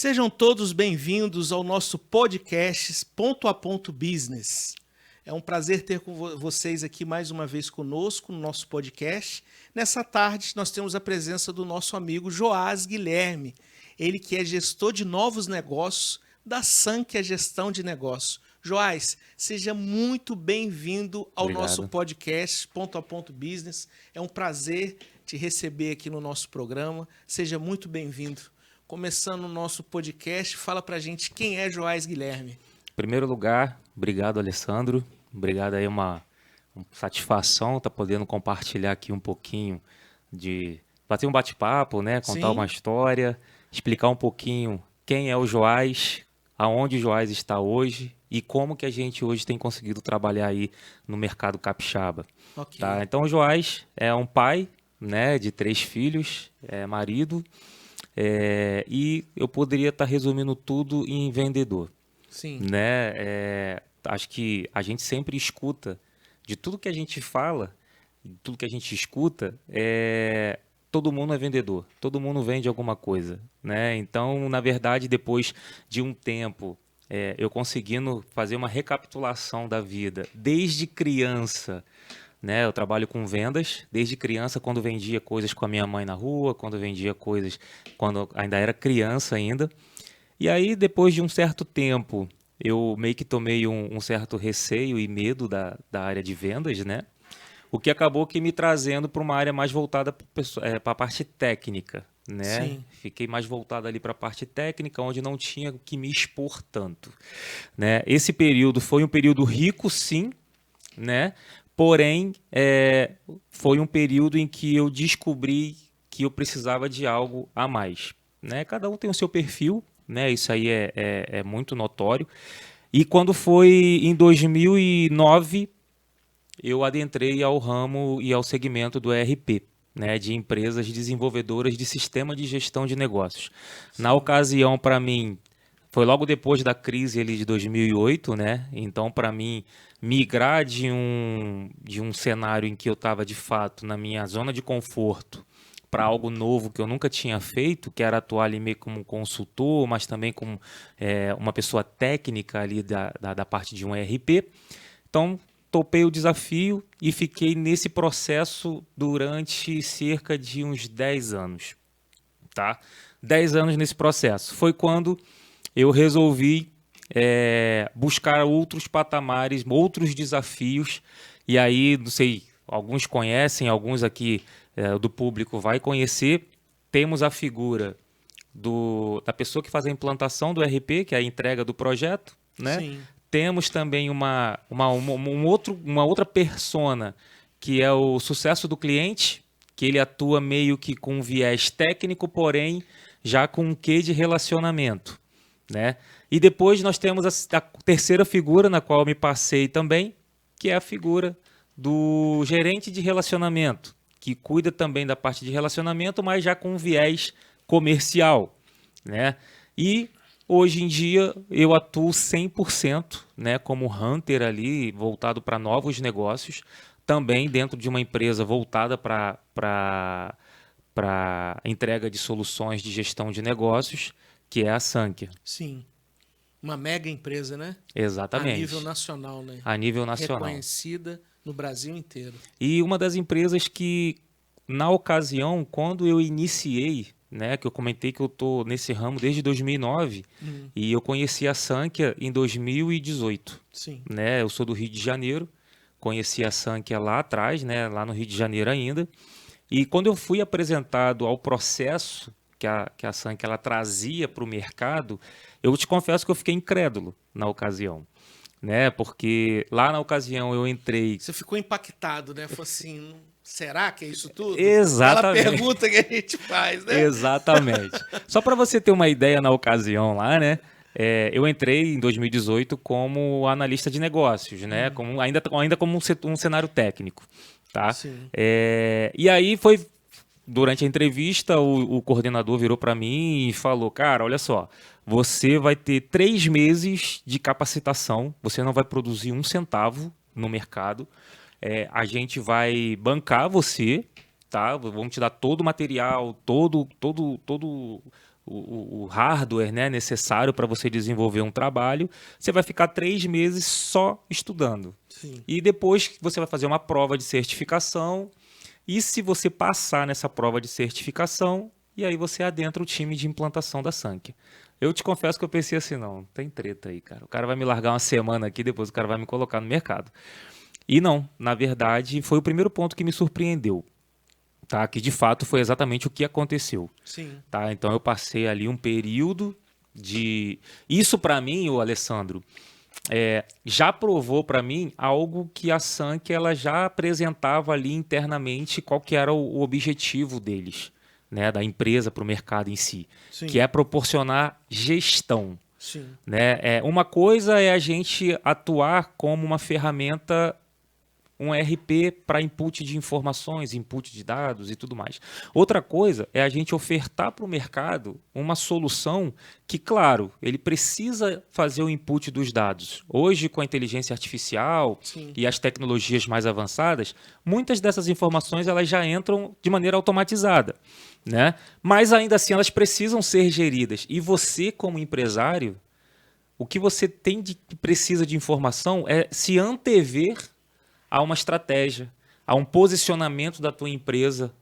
Sejam todos bem-vindos ao nosso podcast Ponto a Ponto Business. É um prazer ter com vocês aqui mais uma vez conosco no nosso podcast. Nessa tarde, nós temos a presença do nosso amigo Joás Guilherme, ele que é gestor de novos negócios da Sankia Gestão de Negócios. Joás, seja muito bem-vindo ao nosso podcast Ponto a Ponto Business. É um prazer te receber aqui no nosso programa. Seja muito bem-vindo. Começando o nosso podcast, fala pra gente quem é Joás Guilherme. Em primeiro lugar, obrigado, Alessandro. Obrigado aí, uma satisfação estar podendo compartilhar aqui um pouquinho bater um bate-papo, né? Contar Sim. uma história, explicar um pouquinho quem é o Joás, aonde o Joás está hoje e como que a gente hoje tem conseguido trabalhar aí no mercado capixaba. Ok. Tá? Então o Joás é um pai, né, de 3 filhos, é marido, e eu poderia estar resumindo tudo em vendedor. Sim. Né? Acho que a gente sempre escuta, de tudo que a gente fala, de tudo que a gente escuta, todo mundo é vendedor, todo mundo vende alguma coisa. Né? Então, na verdade, depois de um tempo, eu conseguindo fazer uma recapitulação da vida, desde criança, né? Eu trabalho com vendas desde criança, quando vendia coisas com a minha mãe na rua, quando vendia coisas quando ainda era criança ainda. E aí, depois de um certo tempo, eu meio que tomei um certo receio e medo da área de vendas, né? O que acabou que me trazendo para uma área mais voltada para a parte técnica, né? Sim. Fiquei mais voltado ali para a parte técnica, onde não tinha que me expor tanto, né? Esse período foi um período rico, sim, né? Porém, foi um período em que eu descobri que eu precisava de algo a mais, né? Cada um tem o seu perfil, né? Isso aí é muito notório. E quando foi em 2009, eu adentrei ao ramo e ao segmento do ERP, né? De empresas desenvolvedoras de sistema de gestão de negócios. Na ocasião, para mim, foi logo depois da crise ali de 2008, né? Então, para mim, migrar de um cenário em que eu estava, de fato, na minha zona de conforto para algo novo que eu nunca tinha feito, que era atuar ali meio como consultor, mas também como uma pessoa técnica ali da parte de um ERP. Então, topei o desafio e fiquei nesse processo durante cerca de uns 10 anos. Tá? 10 anos nesse processo. Foi quando eu resolvi buscar outros patamares, outros desafios. E aí, não sei, alguns conhecem, alguns aqui do público vai conhecer. Temos a figura da pessoa que faz a implantação do RP, que é a entrega do projeto, né? Sim. Temos também uma outra persona, que é o sucesso do cliente, que ele atua meio que com um viés técnico, porém já com um quê de relacionamento, né? E depois nós temos a terceira figura, na qual eu me passei também, que é a figura do gerente de relacionamento, que cuida também da parte de relacionamento, mas já com um viés comercial, né? E hoje em dia eu atuo 100%, né, como hunter ali, voltado para novos negócios, também dentro de uma empresa voltada para entrega de soluções de gestão de negócios, que é a Sankia. Sim. Uma mega empresa, né? Exatamente. A nível nacional, né? A nível nacional. Reconhecida no Brasil inteiro. E uma das empresas que, na ocasião, quando eu iniciei, né, que eu comentei que eu estou nesse ramo desde 2009, e eu conheci a Sankia em 2018. Sim. Né? Eu sou do Rio de Janeiro, conheci a Sankia lá atrás, né, lá no Rio de Janeiro ainda. E quando eu fui apresentado ao processo que a Sankia ela trazia para o mercado, eu te confesso que eu fiquei incrédulo na ocasião. Né? Porque lá na ocasião eu entrei... Você ficou impactado, né? Falou assim, será que é isso tudo? Exatamente. Aquela pergunta que a gente faz, né? Exatamente. Só para você ter uma ideia na ocasião lá, né? Eu entrei em 2018 como analista de negócios, né? Ainda como um cenário técnico. Tá? Sim. E aí foi... Durante a entrevista, o coordenador virou para mim e falou, cara, olha só, você vai ter 3 meses de capacitação, você não vai produzir um centavo no mercado, a gente vai bancar você, tá? Vamos te dar todo o material, todo o hardware, né, necessário para você desenvolver um trabalho, você vai ficar 3 meses só estudando. Sim. E depois você vai fazer uma prova de certificação, e se você passar nessa prova de certificação, e aí você adentra o time de implantação da Sankhya. Eu te confesso que eu pensei assim, não, tem treta aí, cara. O cara vai me largar uma semana aqui, depois o cara vai me colocar no mercado. E não, na verdade, foi o primeiro ponto que me surpreendeu. Tá? Que de fato foi exatamente o que aconteceu. Sim. Tá? Então eu passei ali um período de... Isso para mim, o Alessandro, já provou para mim algo que a Sankhya ela já apresentava ali internamente qual que era o objetivo deles, né? Da empresa para o mercado em si, Sim. que é proporcionar gestão. Sim. Né? Uma coisa é a gente atuar como uma ferramenta, um ERP para input de informações, input de dados e tudo mais. Outra coisa é a gente ofertar para o mercado uma solução que, claro, ele precisa fazer o input dos dados. Hoje, com a inteligência artificial Sim. e as tecnologias mais avançadas, muitas dessas informações elas já entram de maneira automatizada, né? Mas ainda assim elas precisam ser geridas. E você, como empresário, o que você precisa de informação é se antever a uma estratégia, a um posicionamento da tua empresa.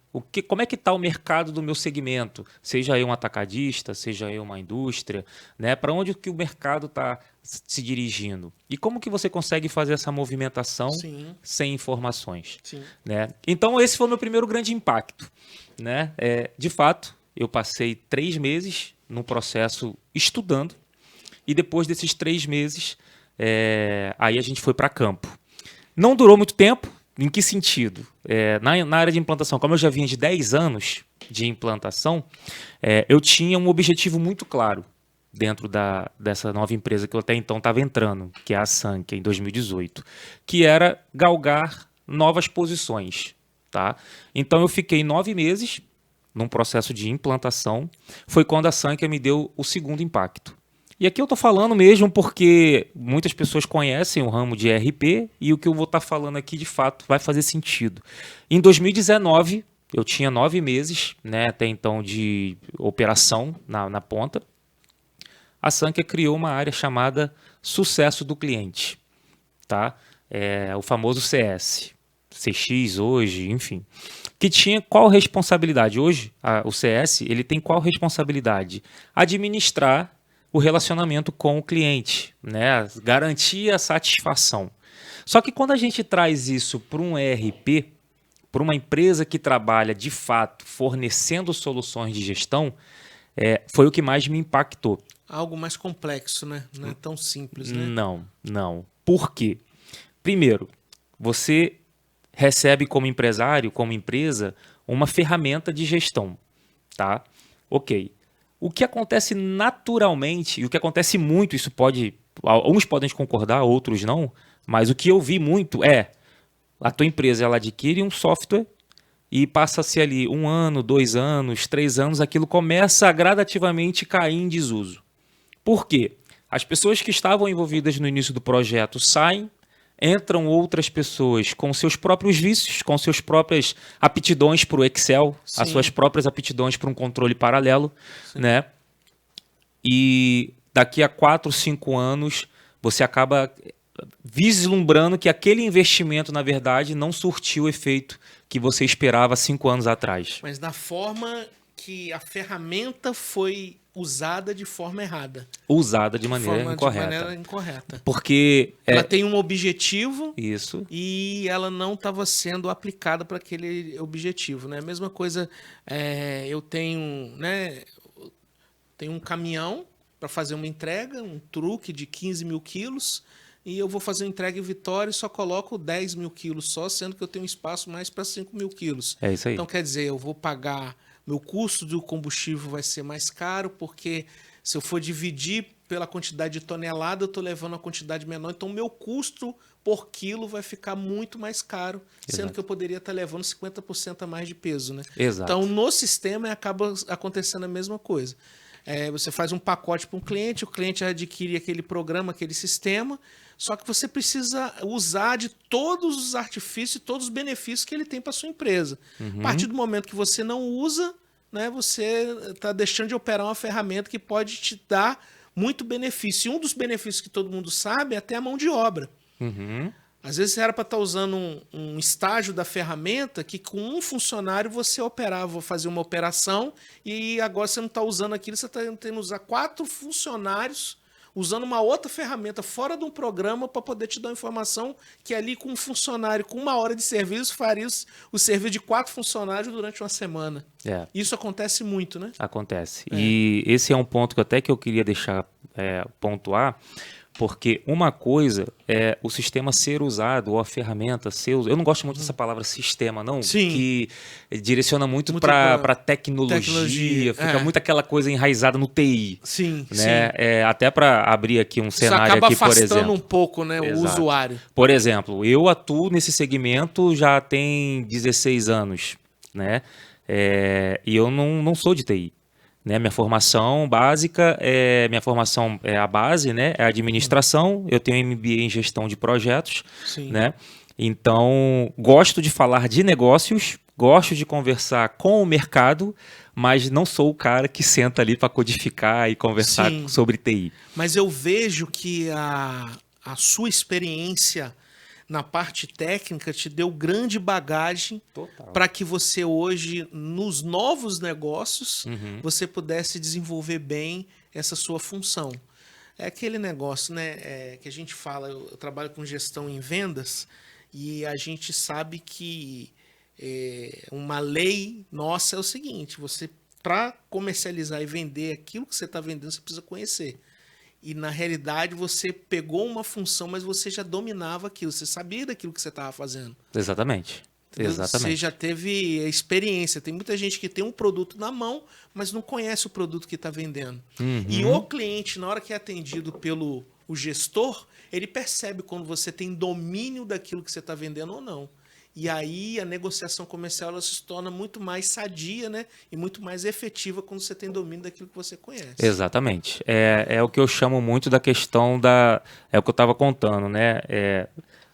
Como é que está o mercado do meu segmento? Seja eu um atacadista, seja eu uma indústria, né? Para onde que o mercado está se dirigindo? E como que você consegue fazer essa movimentação Sim. sem informações? Sim. Né? Então esse foi o meu primeiro grande impacto. Né? De fato, eu passei 3 meses num processo estudando e depois desses 3 meses, aí a gente foi para campo. Não durou muito tempo. Em que sentido? Na área de implantação, como eu já vinha de 10 anos de implantação, eu tinha um objetivo muito claro dentro dessa nova empresa que eu até então estava entrando, que é a Sankhya, em 2018, que era galgar novas posições. Tá? Então eu fiquei 9 meses num processo de implantação. Foi quando a Sankhya me deu o segundo impacto. E aqui eu estou falando mesmo porque muitas pessoas conhecem o ramo de ERP e o que eu vou estar falando aqui de fato vai fazer sentido. Em 2019, eu tinha 9 meses, né, até então de operação na ponta. A Sankhya criou uma área chamada Sucesso do Cliente, tá? O famoso CS, CX hoje, enfim. Que tinha qual responsabilidade? Hoje, o CS ele tem qual responsabilidade? Administrar o relacionamento com o cliente, né? Garantir a satisfação. Só que quando a gente traz isso para um ERP, para uma empresa que trabalha de fato fornecendo soluções de gestão, foi o que mais me impactou. Algo mais complexo, né? Não é tão simples, né? Não. Por quê? Primeiro, você recebe como empresário, como empresa, uma ferramenta de gestão, tá? Ok. O que acontece naturalmente, e o que acontece muito, isso uns podem concordar, outros não, mas o que eu vi muito a tua empresa ela adquire um software e passa-se ali 1 ano, 2 anos, 3 anos, aquilo começa a gradativamente cair em desuso. Por quê? As pessoas que estavam envolvidas no início do projeto saem, entram outras pessoas com seus próprios vícios, com suas próprias aptidões para o Excel, Sim. as suas próprias aptidões para um controle paralelo, né? E daqui a 4, 5 anos, você acaba vislumbrando que aquele investimento, na verdade, não surtiu o efeito que você esperava 5 anos atrás. Mas da forma que a ferramenta foi usada de forma errada. Usada de maneira incorreta. Porque ela tem um objetivo. Isso. E ela não estava sendo aplicada para aquele objetivo, né? A mesma coisa, eu tenho, né? Tenho um caminhão para fazer uma entrega, um truque de 15 mil quilos, e eu vou fazer uma entrega em Vitória e só coloco 10 mil quilos só, sendo que eu tenho espaço mais para 5 mil quilos. É isso aí. Então, quer dizer, eu vou pagar... Meu custo do combustível vai ser mais caro, porque se eu for dividir pela quantidade de tonelada, eu estou levando a quantidade menor. Então, meu custo por quilo vai ficar muito mais caro, sendo que eu poderia estar levando 50% a mais de peso, né? Exato. Então, no sistema, acaba acontecendo a mesma coisa. Você faz um pacote para um cliente, o cliente adquire aquele programa, aquele sistema, só que você precisa usar de todos os artifícios e todos os benefícios que ele tem para sua empresa. A partir do momento que você não usa, né, você está deixando de operar uma ferramenta que pode te dar muito benefício. E um dos benefícios que todo mundo sabe é até a mão de obra. Uhum. Às vezes você era para estar usando um estágio da ferramenta que com um funcionário você operava, fazia uma operação, e agora você não está usando aquilo, você está tendo que usar 4 funcionários usando uma outra ferramenta fora de um programa para poder te dar informação que ali com um funcionário, com 1 hora de serviço, faria o serviço de 4 funcionários durante uma semana. Isso acontece muito, né? Acontece. E esse é um ponto que eu queria deixar pontuar, porque uma coisa é o sistema ser usado, ou a ferramenta ser usada. Eu não gosto muito dessa palavra sistema, não. Sim. Que direciona muito para tecnologia. Fica muito aquela coisa enraizada no TI. Sim, né? sim. Até para abrir aqui um cenário aqui, por exemplo. Isso acaba afastando um pouco, né, o usuário. Por exemplo, eu atuo nesse segmento já tem 16 anos, né? E eu não sou de TI. Né, minha formação básica, minha formação é a base, né, é a administração, eu tenho MBA em gestão de projetos, né, então gosto de falar de negócios, gosto de conversar com o mercado, mas não sou o cara que senta ali para codificar e conversar sobre TI. Mas eu vejo que a sua experiência na parte técnica te deu grande bagagem para que você hoje, nos novos negócios, você pudesse desenvolver bem essa sua função. É aquele negócio, né, que a gente fala, eu trabalho com gestão em vendas, e a gente sabe que uma lei nossa é o seguinte: você, para comercializar e vender aquilo que você está vendendo, você precisa conhecer. E, na realidade, você pegou uma função, mas você já dominava aquilo. Você sabia daquilo que você estava fazendo. Exatamente. Você já teve experiência. Tem muita gente que tem um produto na mão, mas não conhece o produto que está vendendo. E o cliente, na hora que é atendido pelo gestor, ele percebe quando você tem domínio daquilo que você está vendendo ou não. E aí a negociação comercial ela se torna muito mais sadia, né? E muito mais efetiva quando você tem domínio daquilo que você conhece. Exatamente. É o que eu chamo muito da questão da... É o que eu estava contando, né?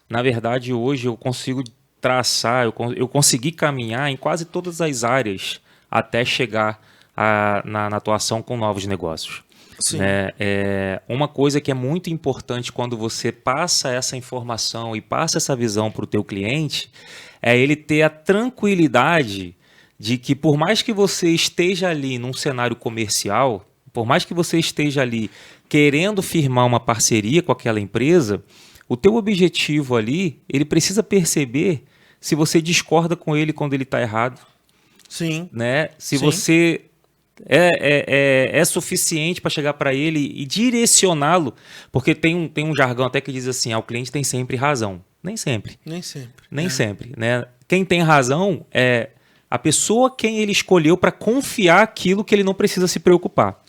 Na verdade, hoje eu consigo traçar, eu consegui caminhar em quase todas as áreas até chegar na atuação com novos negócios. Sim. Né? Uma coisa que é muito importante quando você passa essa informação e passa essa visão para o teu cliente é ele ter a tranquilidade de que, por mais que você esteja ali num cenário comercial, por mais que você esteja ali querendo firmar uma parceria com aquela empresa, o teu objetivo ali, ele precisa perceber se você discorda com ele quando ele está errado. Sim. Né? Se você é suficiente para chegar para ele e direcioná-lo, porque tem um jargão até que diz assim: o cliente tem sempre razão. Nem sempre. Nem sempre. Né? Quem tem razão é a pessoa quem ele escolheu para confiar aquilo que ele não precisa se preocupar.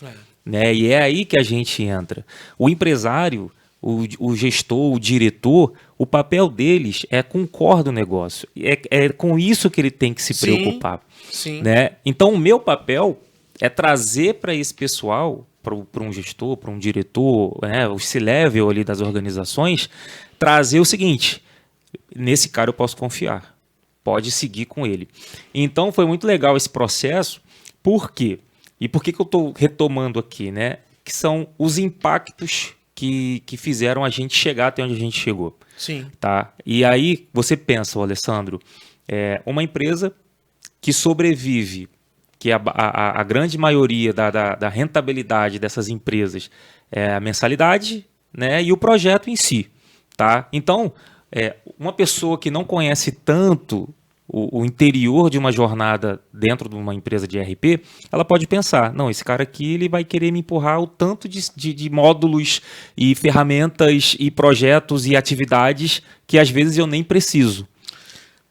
Né? E é aí que a gente entra. O empresário, o gestor, o diretor, o papel deles é com o core do negócio. É com isso que ele tem que se preocupar. Sim. Né? Então, o meu papel é trazer para esse pessoal, para um gestor, para um diretor, o C-level ali das organizações, trazer o seguinte: nesse cara eu posso confiar, pode seguir com ele. Então foi muito legal esse processo. Por quê? E por que eu estou retomando aqui? Né? Que são os impactos que fizeram a gente chegar até onde a gente chegou. Sim. Tá? E aí você pensa, Alessandro, uma empresa que sobrevive, que a grande maioria da rentabilidade dessas empresas é a mensalidade, né, e o projeto em si. Tá? Então, uma pessoa que não conhece tanto o interior de uma jornada dentro de uma empresa de ERP, ela pode pensar: não, esse cara aqui ele vai querer me empurrar o tanto de módulos e ferramentas e projetos e atividades que às vezes eu nem preciso.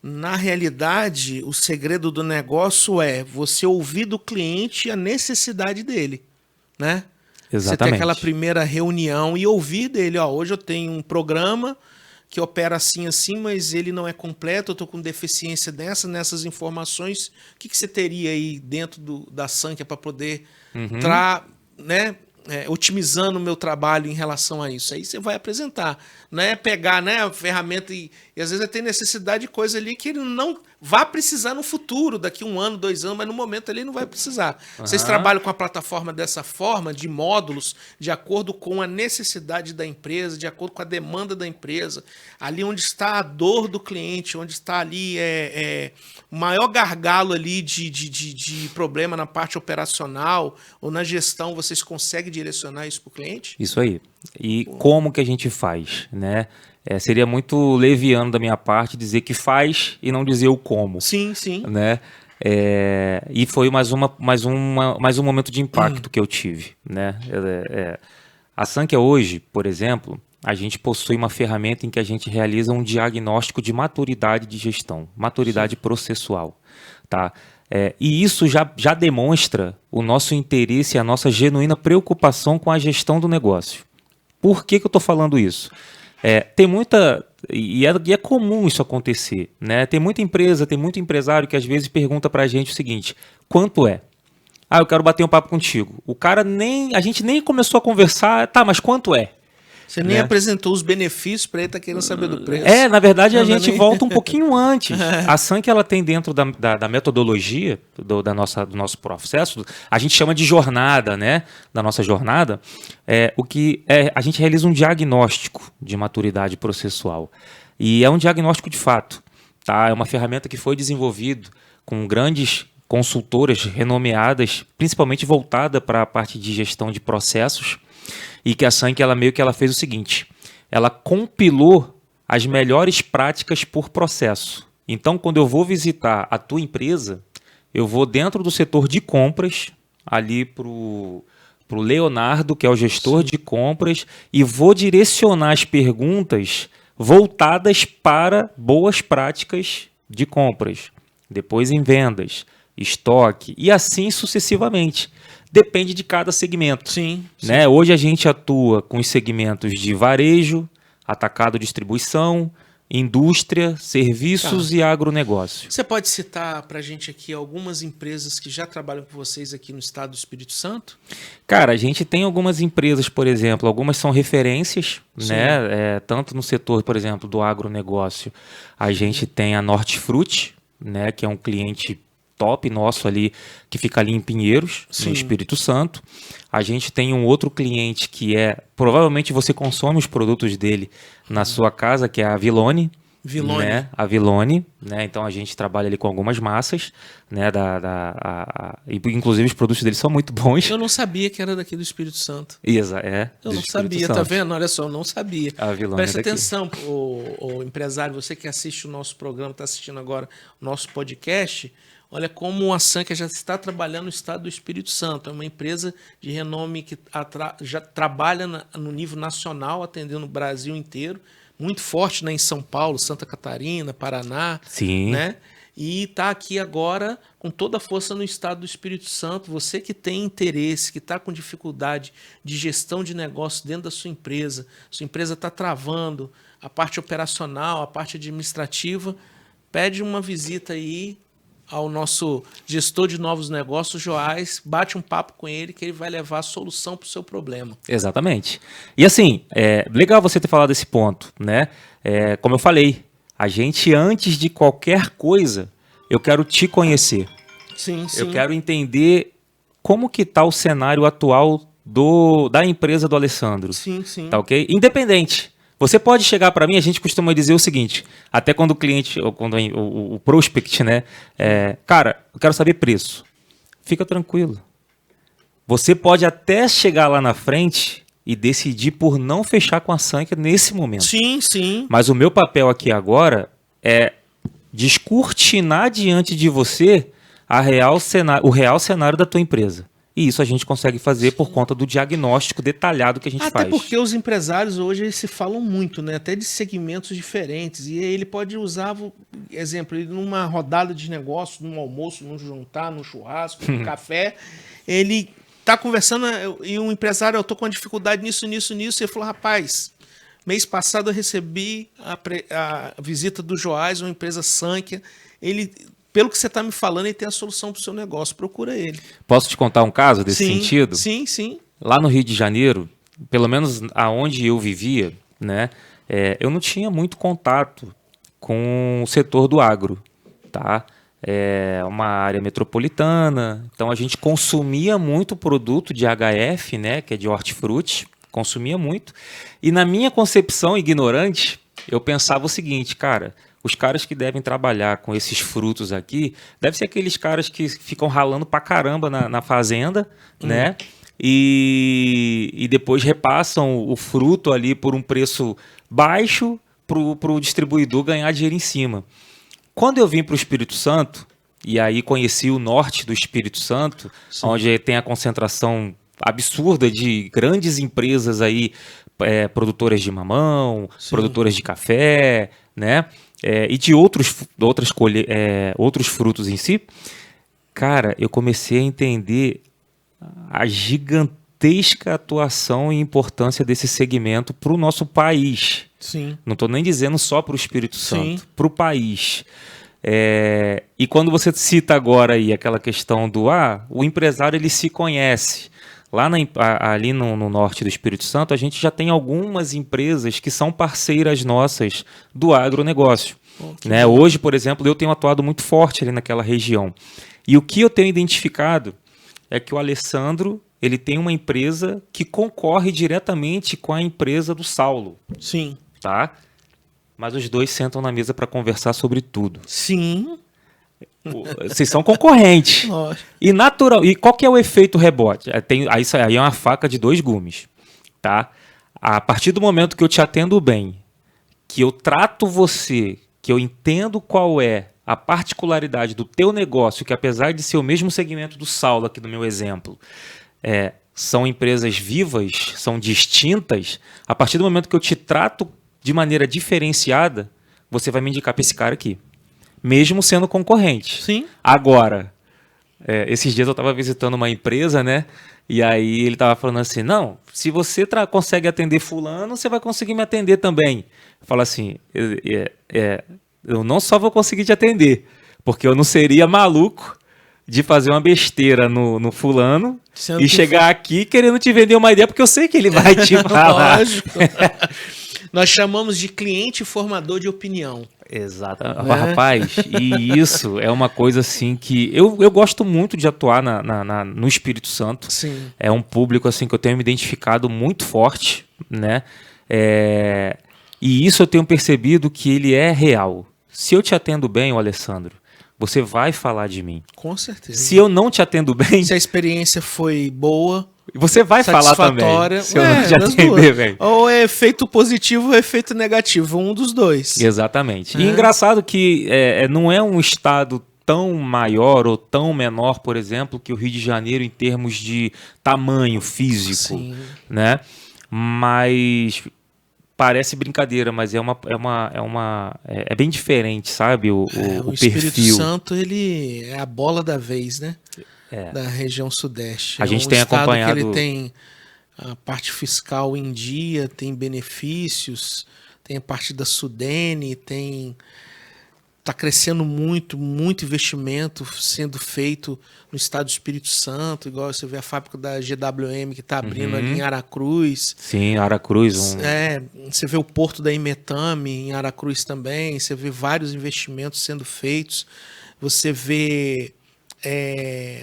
Na realidade, o segredo do negócio é você ouvir do cliente a necessidade dele, né? Exatamente. Você ter aquela primeira reunião e ouvir dele: hoje eu tenho um programa que opera assim, mas ele não é completo, eu estou com deficiência nessas informações. O que você teria aí dentro da Sankhya para poder estar, né, otimizando o meu trabalho em relação a isso? Aí você vai apresentar. Não é pegar, né, a ferramenta e às vezes tem necessidade de coisa ali que ele não vá precisar no futuro, daqui 1 ano, 2 anos, mas no momento ele não vai precisar. Vocês Aham. trabalham com a plataforma dessa forma, de módulos, de acordo com a necessidade da empresa, de acordo com a demanda da empresa, ali onde está a dor do cliente, onde está ali o maior gargalo ali de problema na parte operacional ou na gestão, vocês conseguem direcionar isso para o cliente? Isso aí. E como que a gente faz, né? Seria muito leviano da minha parte dizer que faz e não dizer o como, Sim, sim. né? E foi mais um momento de impacto que eu tive, né? A Sankia hoje, por exemplo, a gente possui uma ferramenta em que a gente realiza um diagnóstico de maturidade de gestão, maturidade processual, tá? E isso já demonstra o nosso interesse e a nossa genuína preocupação com a gestão do negócio. Por que eu estou falando isso? Tem muita... E é comum isso acontecer, né? Tem muita empresa, tem muito empresário que às vezes pergunta para a gente o seguinte: quanto é? Ah, eu quero bater um papo contigo. A gente nem começou a conversar, tá, mas quanto é? Você nem Né? apresentou os benefícios para ele estar querendo saber do preço. Na verdade, a Não, gente nem- volta um pouquinho antes. A Sankia, ela tem dentro da metodologia do nosso processo, a gente chama de jornada, né? Da nossa jornada, a gente realiza um diagnóstico de maturidade processual. E é um diagnóstico de fato, tá? É uma ferramenta que foi desenvolvida com grandes consultoras renomeadas, principalmente voltada para a parte de gestão de processos, e que a Sankia, ela fez o seguinte: ela compilou as melhores práticas por processo. Então, quando eu vou visitar a tua empresa, eu vou dentro do setor de compras, ali pro Leonardo, que é o gestor de compras, e vou direcionar as perguntas voltadas para boas práticas de compras, depois em vendas, estoque e assim sucessivamente. Depende de cada segmento. Sim, sim. Né? Hoje a gente atua com os segmentos de varejo, atacado, distribuição, indústria, serviços e agronegócio. Você pode citar para a gente aqui algumas empresas que já trabalham com vocês aqui no estado do Espírito Santo? Cara, a gente tem algumas empresas, por exemplo, algumas são referências, Sim. né? Tanto no setor, por exemplo, do agronegócio, a gente tem a Nortefruti, né? Que é um cliente top nosso ali, que fica ali em Pinheiros, Sim. no Espírito Santo. A gente tem um outro cliente que provavelmente você consome os produtos dele na sua casa, que é a Vilone. Vilone. Né? A Vilone, né? Então a gente trabalha ali com algumas massas, né? Inclusive os produtos deles são muito bons. Eu não sabia que era daqui do Espírito Santo. Eu Eu do não Espírito sabia, tá Santo. vendo? Olha só, eu não sabia. A Vilone Presta é daqui. atenção, o empresário, você que assiste o nosso programa, está assistindo agora o nosso podcast, olha como a Sankia já está trabalhando no estado do Espírito Santo. É uma empresa de renome que já trabalha no nível nacional, atendendo o Brasil inteiro, muito forte, né, em São Paulo, Santa Catarina, Paraná. Sim. Né? E está aqui agora com toda a força no estado do Espírito Santo. Você que tem interesse, que está com dificuldade de gestão de negócio dentro da sua empresa está travando a parte operacional, a parte administrativa, pede uma visita aí ao nosso gestor de novos negócios, Joás, bate um papo com ele que ele vai levar a solução para o seu problema. Exatamente. E assim, legal você ter falado esse ponto, né? Como eu falei, a gente, antes de qualquer coisa, eu quero te conhecer. Sim, sim. Eu quero entender como que está o cenário atual da empresa do Alessandro. Sim, sim. Tá ok? Independente. Você pode chegar para mim, a gente costuma dizer o seguinte, até quando o cliente, ou quando o prospect, né? Cara, eu quero saber preço. Fica tranquilo. Você pode até chegar lá na frente e decidir por não fechar com a Sankia nesse momento. Sim, sim. Mas o meu papel aqui agora é descortinar diante de você o real cenário da tua empresa. E isso a gente consegue fazer por conta do diagnóstico detalhado que a gente Até faz. porque os empresários hoje eles se falam muito, né? Até de segmentos diferentes. E ele pode usar, exemplo, ele numa rodada de negócio, num almoço, num jantar, num churrasco, num café, ele tá conversando e um empresário, eu tô com uma dificuldade nisso, e ele falou, rapaz, mês passado eu recebi a visita do Joás, uma empresa Sankia, pelo que você está me falando, ele tem a solução para o seu negócio. Procura ele. Posso te contar um caso desse sentido? Sim, sim. Lá no Rio de Janeiro, pelo menos aonde eu vivia, né, eu não tinha muito contato com o setor do agro. tá? É uma área metropolitana, então a gente consumia muito produto de HF, né, que é de hortifruti, consumia muito. E na minha concepção ignorante, eu pensava o seguinte, cara, os caras que devem trabalhar com esses frutos aqui, devem ser aqueles caras que ficam ralando pra caramba na fazenda, né? E depois repassam o fruto ali por um preço baixo para o distribuidor ganhar dinheiro em cima. Quando eu vim para o Espírito Santo, e aí conheci o norte do Espírito Santo, sim, onde tem a concentração absurda de grandes empresas aí, produtoras de mamão, sim, produtoras de café, né? E de outros frutos em si, cara, eu comecei a entender a gigantesca atuação e importância desse segmento para o nosso país. Sim. Não estou nem dizendo só para o Espírito Santo, para o país. E quando você cita agora aí aquela questão do o empresário ele se conhece. Lá ali no norte do Espírito Santo, a gente já tem algumas empresas que são parceiras nossas do agronegócio. Né? Hoje, por exemplo, eu tenho atuado muito forte ali naquela região. E o que eu tenho identificado é que o Alessandro ele tem uma empresa que concorre diretamente com a empresa do Saulo. Sim. Tá? Mas os dois sentam na mesa para conversar sobre tudo. Sim. Vocês são concorrentes. E natural. E qual que é o efeito rebote? Aí é uma faca de dois gumes. Tá? A partir do momento que eu te atendo bem, que eu trato você, que eu entendo qual é a particularidade do teu negócio, que apesar de ser o mesmo segmento do Saulo, aqui no meu exemplo, são empresas vivas, são distintas, a partir do momento que eu te trato de maneira diferenciada, você vai me indicar para esse cara aqui. Mesmo sendo concorrente. Sim. Agora, esses dias eu estava visitando uma empresa, né? E aí ele estava falando assim, não, se você consegue atender fulano, você vai conseguir me atender também. Fala assim, eu não só vou conseguir te atender, porque eu não seria maluco de fazer uma besteira no fulano e chegar aqui querendo te vender uma ideia, porque eu sei que ele vai te falar. Lógico. Nós chamamos de cliente formador de opinião. Exato. Rapaz, e isso é uma coisa assim que eu gosto muito de atuar no Espírito Santo. Sim. É um público assim que eu tenho me identificado muito forte, né? E isso eu tenho percebido que ele é real. Se eu te atendo bem, Alessandro, você vai falar de mim. Com certeza. Se eu não te atendo bem... Se a experiência foi boa... Você vai falar também. Se eu não te atender bem. Ou é efeito positivo ou é efeito negativo. Um dos dois. Exatamente. E engraçado que não é um estado tão maior ou tão menor, por exemplo, que o Rio de Janeiro em termos de tamanho físico. Sim. Né? Mas... Parece brincadeira, mas é bem diferente, sabe? O perfil. Espírito Santo, ele é a bola da vez, né? Da região sudeste. A gente tem acompanhado... que ele tem a parte fiscal em dia, tem benefícios, tem a parte da Sudene, está crescendo muito investimento sendo feito no estado do Espírito Santo, igual você vê a fábrica da GWM que está abrindo ali em Aracruz. Sim, Aracruz. Você vê o porto da Imetame em Aracruz também, você vê vários investimentos sendo feitos, você vê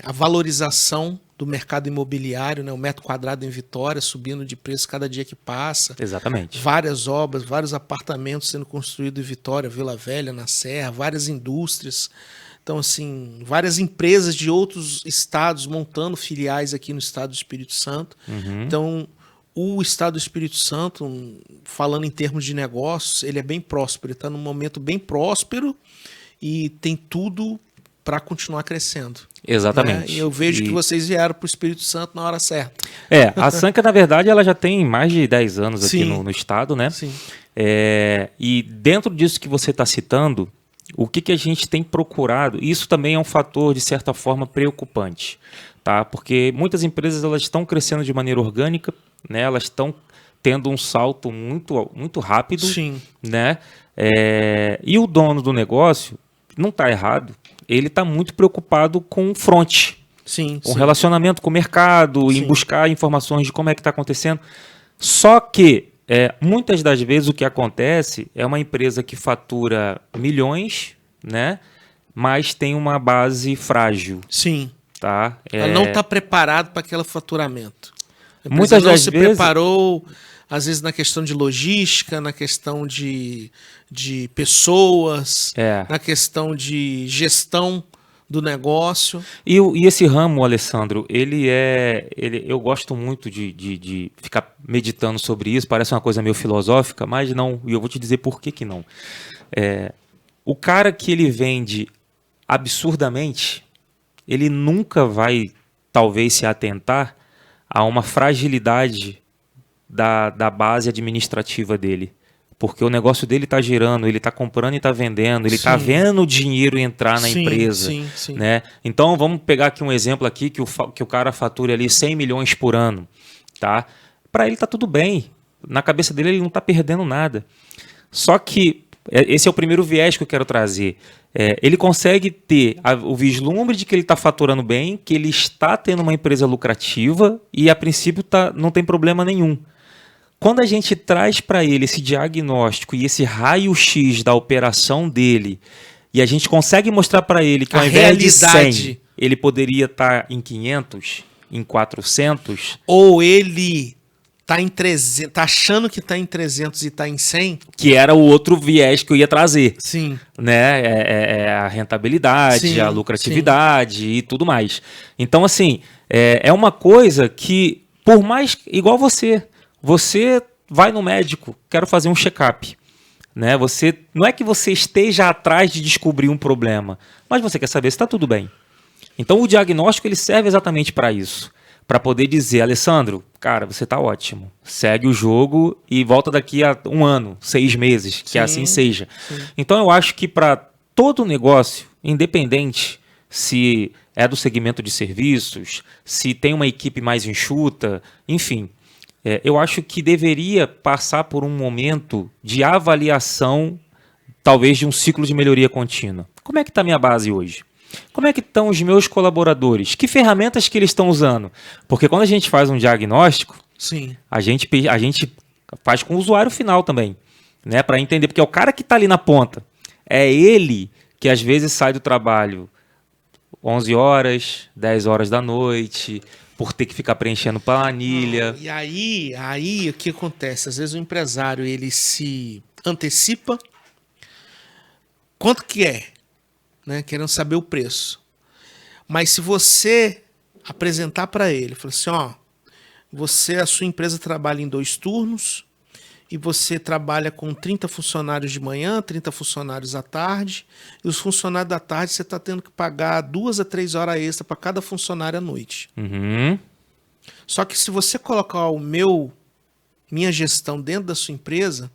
a valorização do mercado imobiliário, né? O metro quadrado em Vitória subindo de preço cada dia que passa. Exatamente. Várias obras, vários apartamentos sendo construídos em Vitória, Vila Velha, na Serra, várias indústrias. Então, assim, várias empresas de outros estados montando filiais aqui no estado do Espírito Santo. Então, o estado do Espírito Santo, falando em termos de negócios, ele é bem próspero. Ele está num momento bem próspero e tem tudo para continuar crescendo. Exatamente. E eu vejo que vocês vieram para o Espírito Santo na hora certa. A Sanca, na verdade, ela já tem mais de 10 anos aqui no estado, né? Sim. E dentro disso que você está citando, o que a gente tem procurado, isso também é um fator, de certa forma, preocupante, tá? Porque muitas empresas elas estão crescendo de maneira orgânica, né? Elas estão tendo um salto muito rápido. Sim. Né? E o dono do negócio não está errado, ele está muito preocupado com o front, com relacionamento com o mercado, em buscar informações de como é que está acontecendo. Só que, muitas das vezes, o que acontece é uma empresa que fatura milhões, né? mas tem uma base frágil. Sim. Tá? Ela não está preparada para aquele faturamento. Muitas das vezes preparou, às vezes, na questão de logística, na questão de pessoas, na questão de gestão do negócio. E esse ramo, Alessandro, eu gosto muito de ficar meditando sobre isso, parece uma coisa meio filosófica, mas não, e eu vou te dizer por que não. O cara que ele vende absurdamente, ele nunca vai, talvez, se atentar a uma fragilidade da base administrativa dele. Porque o negócio dele está girando, ele está comprando e está vendendo, ele está vendo o dinheiro entrar na empresa. Sim. Né? Então, vamos pegar aqui um exemplo aqui que o cara fature ali 100 milhões por ano. Tá? Para ele está tudo bem. Na cabeça dele ele não está perdendo nada. Só que esse é o primeiro viés que eu quero trazer. Ele consegue ter o vislumbre de que ele está faturando bem, que ele está tendo uma empresa lucrativa e, a princípio, não tem problema nenhum. Quando a gente traz para ele esse diagnóstico e esse raio-x da operação dele, e a gente consegue mostrar para ele que ao invés de 100, ele poderia estar em 500, em 400... Ou ele tá em 300, tá achando que tá em 300 e tá em 100... Que era o outro viés que eu ia trazer. Sim. Né? A rentabilidade, a lucratividade e tudo mais. Então, assim, é uma coisa que, por mais... Igual você vai no médico, quero fazer um check-up. Né? Não é que você esteja atrás de descobrir um problema, mas você quer saber se está tudo bem. Então, o diagnóstico ele serve exatamente para isso. Para poder dizer, Alessandro, cara, você está ótimo. Segue o jogo e volta daqui a 1 ano, 6 meses, que assim seja. Então, eu acho que para todo negócio, independente se é do segmento de serviços, se tem uma equipe mais enxuta, enfim... eu acho que deveria passar por um momento de avaliação, talvez de um ciclo de melhoria contínua. Como é que está a minha base hoje? Como é que estão os meus colaboradores? Que ferramentas que eles estão usando? Porque quando a gente faz um diagnóstico, a gente faz com o usuário final também, né? Para entender, porque é o cara que está ali na ponta. É ele que às vezes sai do trabalho 11 horas, 10 horas da noite... por ter que ficar preenchendo planilha. E aí o que acontece? Às vezes o empresário ele se antecipa. Quanto que é? Né? Querendo saber o preço. Mas se você apresentar para ele, falar assim, a sua empresa trabalha em 2 turnos e você trabalha com 30 funcionários de manhã, 30 funcionários à tarde, e os funcionários da tarde você está tendo que pagar 2 a 3 horas extra para cada funcionário à noite. Só que se você colocar minha gestão dentro da sua empresa,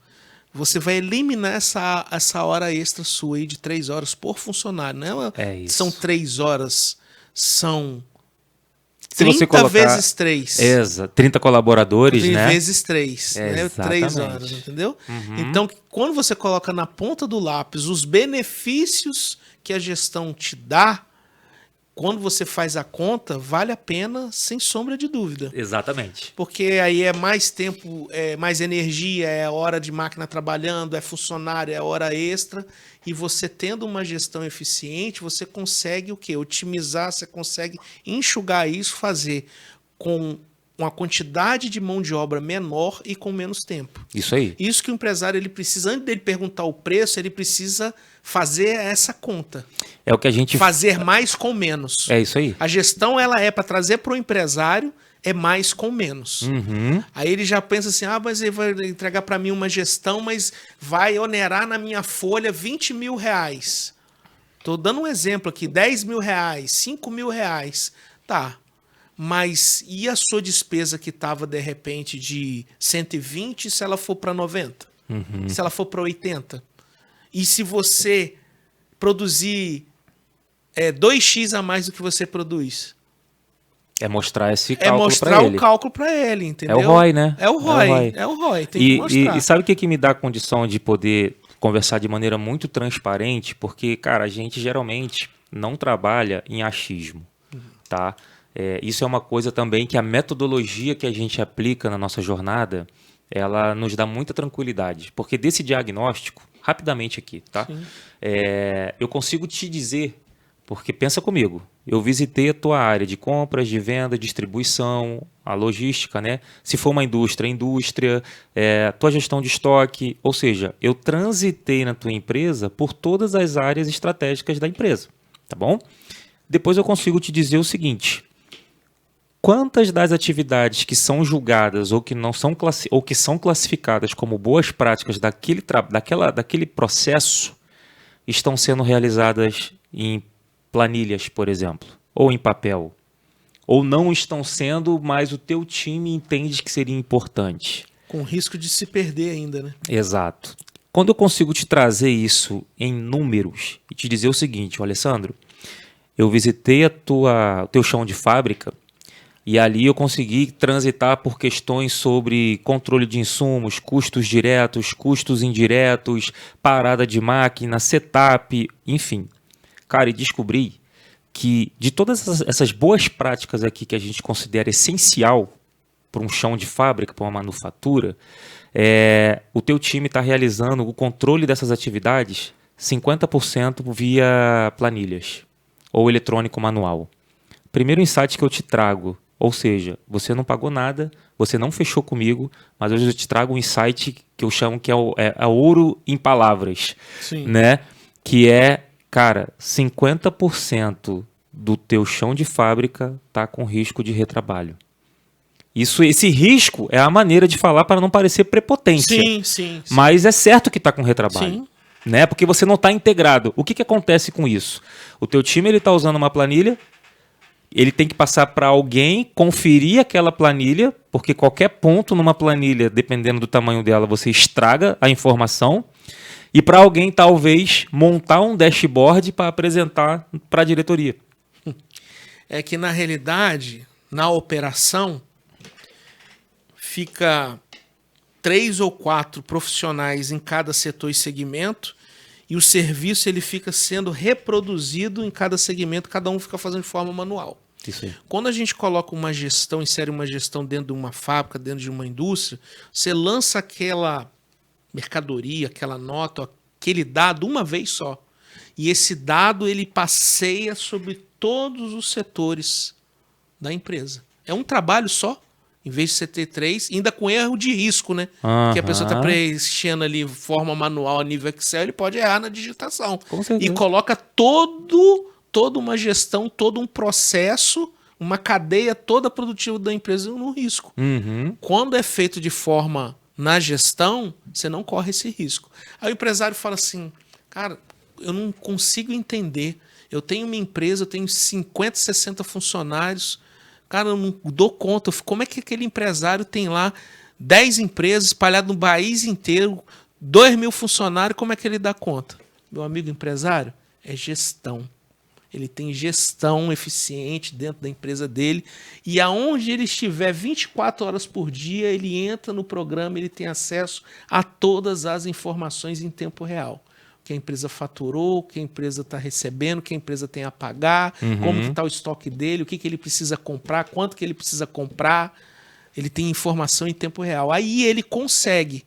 você vai eliminar essa hora extra sua aí de 3 horas por funcionário. Não são 3 horas, são... Se 30 você colocar, vezes 3. 30 colaboradores, 30 né? vezes 3, né? 3 horas, entendeu? Então, quando você coloca na ponta do lápis os benefícios que a gestão te dá, quando você faz a conta, vale a pena, sem sombra de dúvida. Exatamente. Porque aí é mais tempo, é mais energia, é hora de máquina trabalhando, é funcionário, é hora extra. E você tendo uma gestão eficiente, você consegue o quê? Otimizar, você consegue enxugar isso, fazer com uma quantidade de mão de obra menor e com menos tempo. Isso aí. Isso que o empresário ele precisa, antes dele perguntar o preço, ele precisa fazer essa conta. É o que a gente... Fazer mais com menos. É isso aí. A gestão ela é para trazer para o empresário é mais com menos. Aí ele já pensa assim, mas ele vai entregar para mim uma gestão, mas vai onerar na minha folha 20 mil reais. Estou dando um exemplo aqui, 10 mil reais, 5 mil reais. Tá, mas e a sua despesa que estava de repente de 120 se ela for para 90? Se ela for para 80? E se você produzir 2x a mais do que você produz? É mostrar esse cálculo para ele. É mostrar o cálculo para ele, entendeu? É o ROI, né? É o ROI, tem que mostrar. E sabe o que me dá a condição de poder conversar de maneira muito transparente? Porque, cara, a gente geralmente não trabalha em achismo, tá? Isso é uma coisa também que a metodologia que a gente aplica na nossa jornada, ela nos dá muita tranquilidade. Porque desse diagnóstico rapidamente aqui, tá? Eu consigo te dizer, porque pensa comigo, eu visitei a tua área de compras, de venda, distribuição, a logística, né? Se for uma indústria, tua gestão de estoque, ou seja, eu transitei na tua empresa por todas as áreas estratégicas da empresa, tá bom? Depois eu consigo te dizer o seguinte: quantas das atividades que são julgadas ou que não são ou que são classificadas como boas práticas daquele processo estão sendo realizadas em planilhas, por exemplo, ou em papel, ou não estão sendo, mas o teu time entende que seria importante. Com risco de se perder ainda, né? Exato. Quando eu consigo te trazer isso em números e te dizer o seguinte: Alessandro, eu visitei o teu chão de fábrica e ali eu consegui transitar por questões sobre controle de insumos, custos diretos, custos indiretos, parada de máquina, setup, enfim. Cara, e descobri que de todas essas boas práticas aqui que a gente considera essencial para um chão de fábrica, para uma manufatura, o teu time está realizando o controle dessas atividades 50% via planilhas ou eletrônico manual. Primeiro insight que eu te trago, ou seja, você não pagou nada, você não fechou comigo, mas hoje eu te trago um insight que eu chamo que é ouro em palavras. Sim. Né? Que é, cara, 50% do teu chão de fábrica está com risco de retrabalho. Esse risco é a maneira de falar para não parecer prepotência. Sim. Mas é certo que está com retrabalho. Sim. Né? Porque você não está integrado. O que acontece com isso? O teu time está usando uma planilha, ele tem que passar para alguém conferir aquela planilha, porque qualquer ponto numa planilha, dependendo do tamanho dela, você estraga a informação. E para alguém, talvez, montar um dashboard para apresentar para a diretoria. É que, na realidade, na operação, fica 3 ou 4 profissionais em cada setor e segmento, e o serviço ele fica sendo reproduzido em cada segmento, cada um fica fazendo de forma manual. Isso aí. Quando a gente coloca uma gestão, insere uma gestão dentro de uma fábrica, dentro de uma indústria, você lança aquela mercadoria, aquela nota, aquele dado uma vez só. E esse dado ele passeia sobre todos os setores da empresa. É um trabalho só, em vez de você ter 3, ainda com erro de risco, né? Que a pessoa está preenchendo ali forma manual a nível Excel, ele pode errar na digitação. Com certeza. E coloca toda uma gestão, todo um processo, uma cadeia toda produtiva da empresa no risco. Quando é feito de forma na gestão, você não corre esse risco. Aí o empresário fala assim, cara, eu não consigo entender. Eu tenho uma empresa, eu tenho 50, 60 funcionários, cara, eu não dou conta. Como é que aquele empresário tem lá 10 empresas espalhadas no país inteiro, 2.000 funcionários, como é que ele dá conta? Meu amigo empresário, é gestão. Ele tem gestão eficiente dentro da empresa dele e aonde ele estiver 24 horas por dia, ele entra no programa, ele tem acesso a todas as informações em tempo real. O que a empresa faturou, o que a empresa está recebendo, o que a empresa tem a pagar, como está o estoque dele, o que ele precisa comprar, quanto que ele precisa comprar. Ele tem informação em tempo real. Aí ele consegue.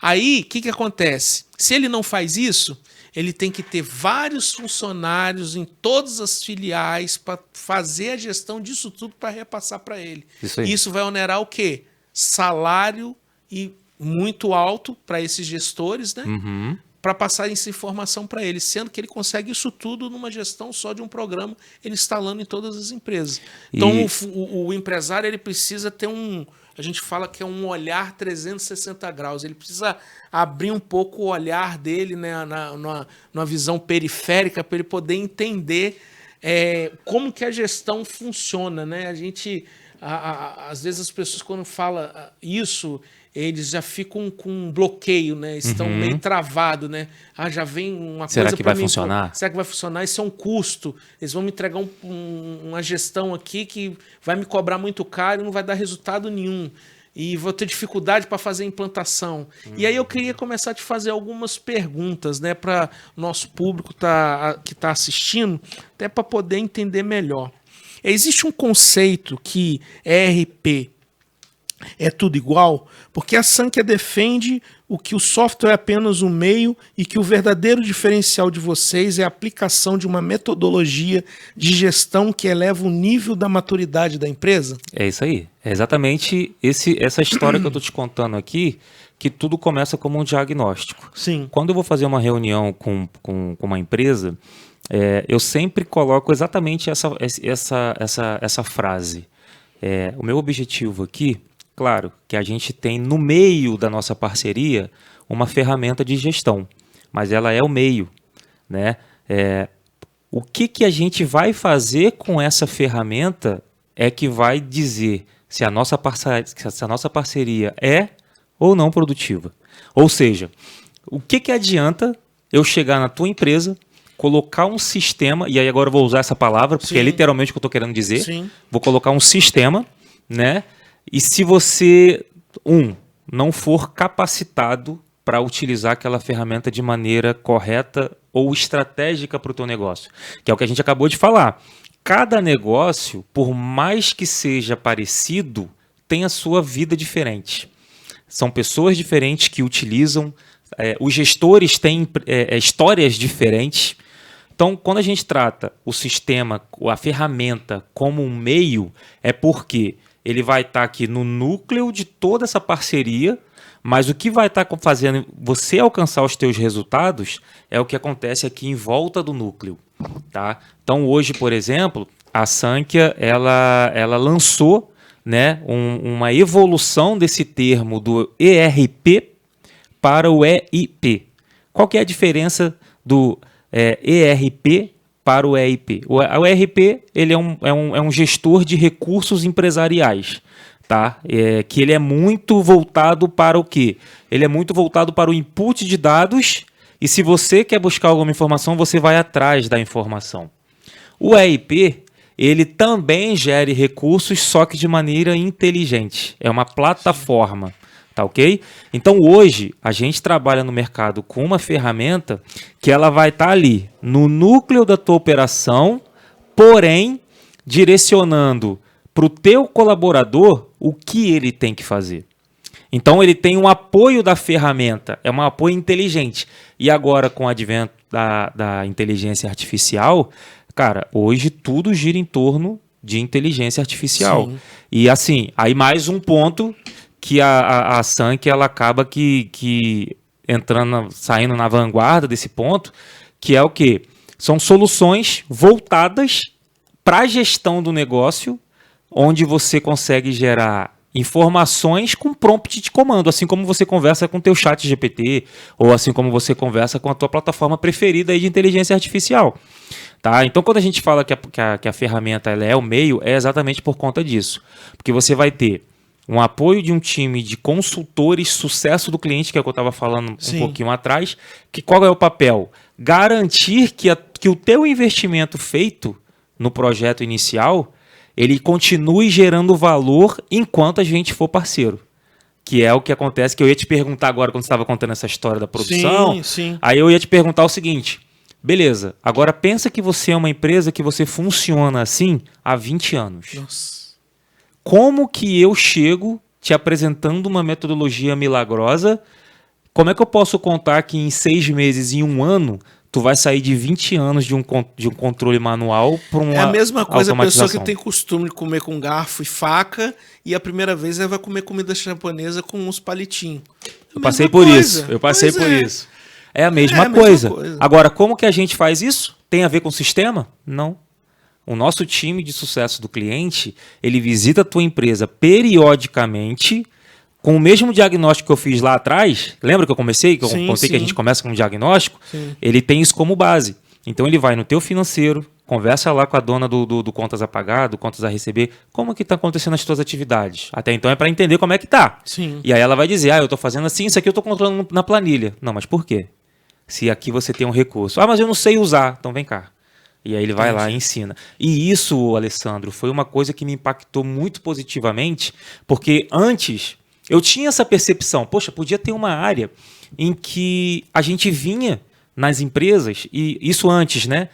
Aí, o que acontece? Se ele não faz isso, ele tem que ter vários funcionários em todas as filiais para fazer a gestão disso tudo para repassar para ele. Isso vai onerar o quê? Salário e muito alto para esses gestores, né? Para passar essa informação para ele, sendo que ele consegue isso tudo numa gestão só de um programa, ele instalando em todas as empresas. Então, o empresário ele precisa ter a gente fala que é um olhar 360 graus, ele precisa abrir um pouco o olhar dele, né, numa visão periférica, para ele poder entender como que a gestão funciona, né? A gente, às vezes as pessoas quando falam isso, eles já ficam com um bloqueio, né? Estão meio travados, né? Já vem uma Será coisa que para vai mim. funcionar? Será que vai funcionar? Isso é um custo. Eles vão me entregar uma gestão aqui que vai me cobrar muito caro e não vai dar resultado nenhum. E vou ter dificuldade para fazer a implantação. E aí eu queria começar a te fazer algumas perguntas, né? Para o nosso público que está assistindo, até para poder entender melhor. Existe um conceito que ERP é tudo igual, porque a Sankhya defende o que o software é apenas um meio e que o verdadeiro diferencial de vocês é a aplicação de uma metodologia de gestão que eleva o nível da maturidade da empresa? É isso aí. É exatamente essa história que eu estou te contando aqui, que tudo começa como um diagnóstico. Sim. Quando eu vou fazer uma reunião com uma empresa, eu sempre coloco exatamente essa frase. O meu objetivo aqui, claro, que a gente tem no meio da nossa parceria uma ferramenta de gestão, mas ela é o meio, né? O que a gente vai fazer com essa ferramenta é que vai dizer se a nossa parceria é ou não produtiva. Ou seja, o que adianta eu chegar na tua empresa, colocar um sistema, e aí agora eu vou usar essa palavra, porque é literalmente o que eu estou querendo dizer. Sim. Vou colocar um sistema, né? E se você, não for capacitado para utilizar aquela ferramenta de maneira correta ou estratégica para o teu negócio, que é o que a gente acabou de falar. Cada negócio, por mais que seja parecido, tem a sua vida diferente. São pessoas diferentes que utilizam, os gestores têm histórias diferentes. Então, quando a gente trata o sistema, a ferramenta como um meio, é porque ele vai estar aqui no núcleo de toda essa parceria, mas o que vai estar fazendo você alcançar os teus resultados é o que acontece aqui em volta do núcleo. Tá? Então, hoje, por exemplo, a Sankhya ela lançou, né, uma evolução desse termo do ERP para o EIP. Qual que é a diferença do ERP para o EIP? O ERP ele é um gestor de recursos empresariais, tá? Que ele é muito voltado para o quê? Ele é muito voltado para o input de dados, e se você quer buscar alguma informação, você vai atrás da informação. O EIP, ele também gera recursos, só que de maneira inteligente. É uma plataforma. Tá ok? Então hoje a gente trabalha no mercado com uma ferramenta que ela vai estar ali no núcleo da tua operação, porém direcionando para o teu colaborador o que ele tem que fazer. Então ele tem um apoio da ferramenta, é um apoio inteligente. E agora com o advento da inteligência artificial, cara, hoje tudo gira em torno de inteligência artificial. Sim. E assim, aí mais um ponto que a Sankhya ela acaba que saindo na vanguarda desse ponto, que é o quê? São soluções voltadas para a gestão do negócio, onde você consegue gerar informações com prompt de comando, assim como você conversa com o teu chat GPT, ou assim como você conversa com a tua plataforma preferida aí de inteligência artificial. Tá? Então, quando a gente fala que a ferramenta ela é o meio, é exatamente por conta disso. Porque você vai ter um apoio de um time de consultores, sucesso do cliente, que é o que eu estava falando um pouquinho atrás, que qual é o papel? Garantir que o teu investimento feito no projeto inicial, ele continue gerando valor enquanto a gente for parceiro. Que é o que acontece, que eu ia te perguntar agora, quando você estava contando essa história da produção, sim. Aí eu ia te perguntar o seguinte, beleza, agora pensa que você é uma empresa que você funciona assim há 20 anos. Nossa. Como que eu chego te apresentando uma metodologia milagrosa? Como é que eu posso contar que em 6 meses, em 1 ano, tu vai sair de 20 anos de um controle manual para uma automatização? É a mesma coisa a pessoa que automatização. tem costume de comer com garfo e faca e a primeira vez ela vai comer comida japonesa com uns palitinhos. Eu passei por isso. É a mesma coisa. Agora, como que a gente faz isso? Tem a ver com o sistema? Não. O nosso time de sucesso do cliente, ele visita a tua empresa periodicamente, com o mesmo diagnóstico que eu fiz lá atrás. Lembra que eu comecei? Que eu contei que a gente começa com um diagnóstico? Sim. Ele tem isso como base. Então ele vai no teu financeiro, conversa lá com a dona do contas a pagar, do contas a receber, como que está acontecendo as tuas atividades. Até então é para entender como é que tá. Sim. E aí ela vai dizer, eu estou fazendo assim, isso aqui eu estou controlando na planilha. Não, mas por quê? Se aqui você tem um recurso. Mas eu não sei usar. Então vem cá. E aí ele vai lá e ensina. E isso, Alessandro, foi uma coisa que me impactou muito positivamente, porque antes eu tinha essa percepção, poxa, podia ter uma área em que a gente vinha nas empresas, e isso antes, né?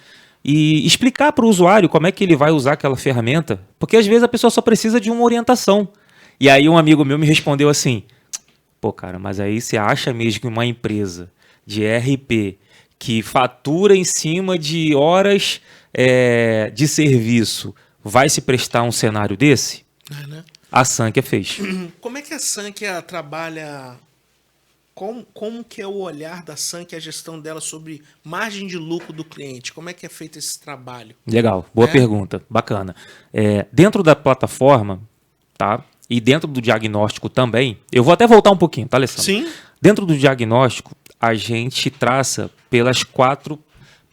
E explicar para o usuário como é que ele vai usar aquela ferramenta, porque às vezes a pessoa só precisa de uma orientação. E aí um amigo meu me respondeu assim, Pô, cara, mas aí você acha mesmo que uma empresa de RP que fatura em cima de horas de serviço vai se prestar a um cenário desse? É, né? A Sankia fez. Como é que a Sankia trabalha? Como que é o olhar da Sankia, a gestão dela sobre margem de lucro do cliente? Como é que é feito esse trabalho? Legal, boa pergunta, bacana. Dentro da plataforma, tá? E dentro do diagnóstico também, eu vou até voltar um pouquinho, tá, Alessandro? Sim. Dentro do diagnóstico, a gente traça pelas 4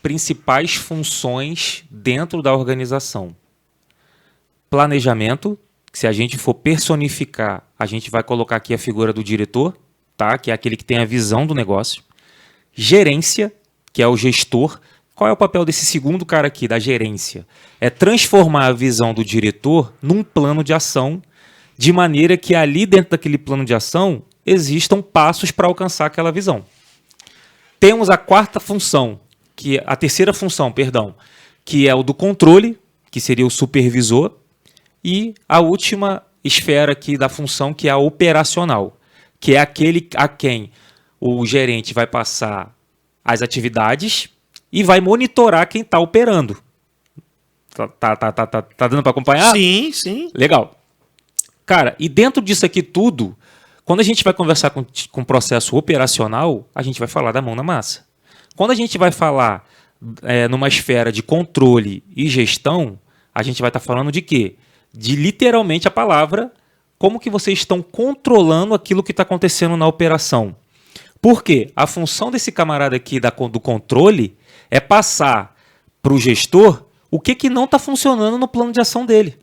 principais funções dentro da organização. Planejamento, que se a gente for personificar, a gente vai colocar aqui a figura do diretor, tá? Que é aquele que tem a visão do negócio. Gerência, que é o gestor. Qual é o papel desse segundo cara aqui, da gerência? É transformar a visão do diretor num plano de ação, de maneira que ali dentro daquele plano de ação existam passos para alcançar aquela visão. Temos a terceira função, que é o do controle, que seria o supervisor, e a última esfera aqui da função, que é a operacional, que é aquele a quem o gerente vai passar as atividades e vai monitorar quem está operando. Tá dando para acompanhar? Sim, sim. Legal. Cara, e dentro disso aqui tudo, quando a gente vai conversar com processo operacional, a gente vai falar da mão na massa. Quando a gente vai falar numa esfera de controle e gestão, a gente vai estar falando de quê? De literalmente a palavra, como que vocês estão controlando aquilo que está acontecendo na operação. Por quê? A função desse camarada aqui do controle é passar para o gestor o que não está funcionando no plano de ação dele.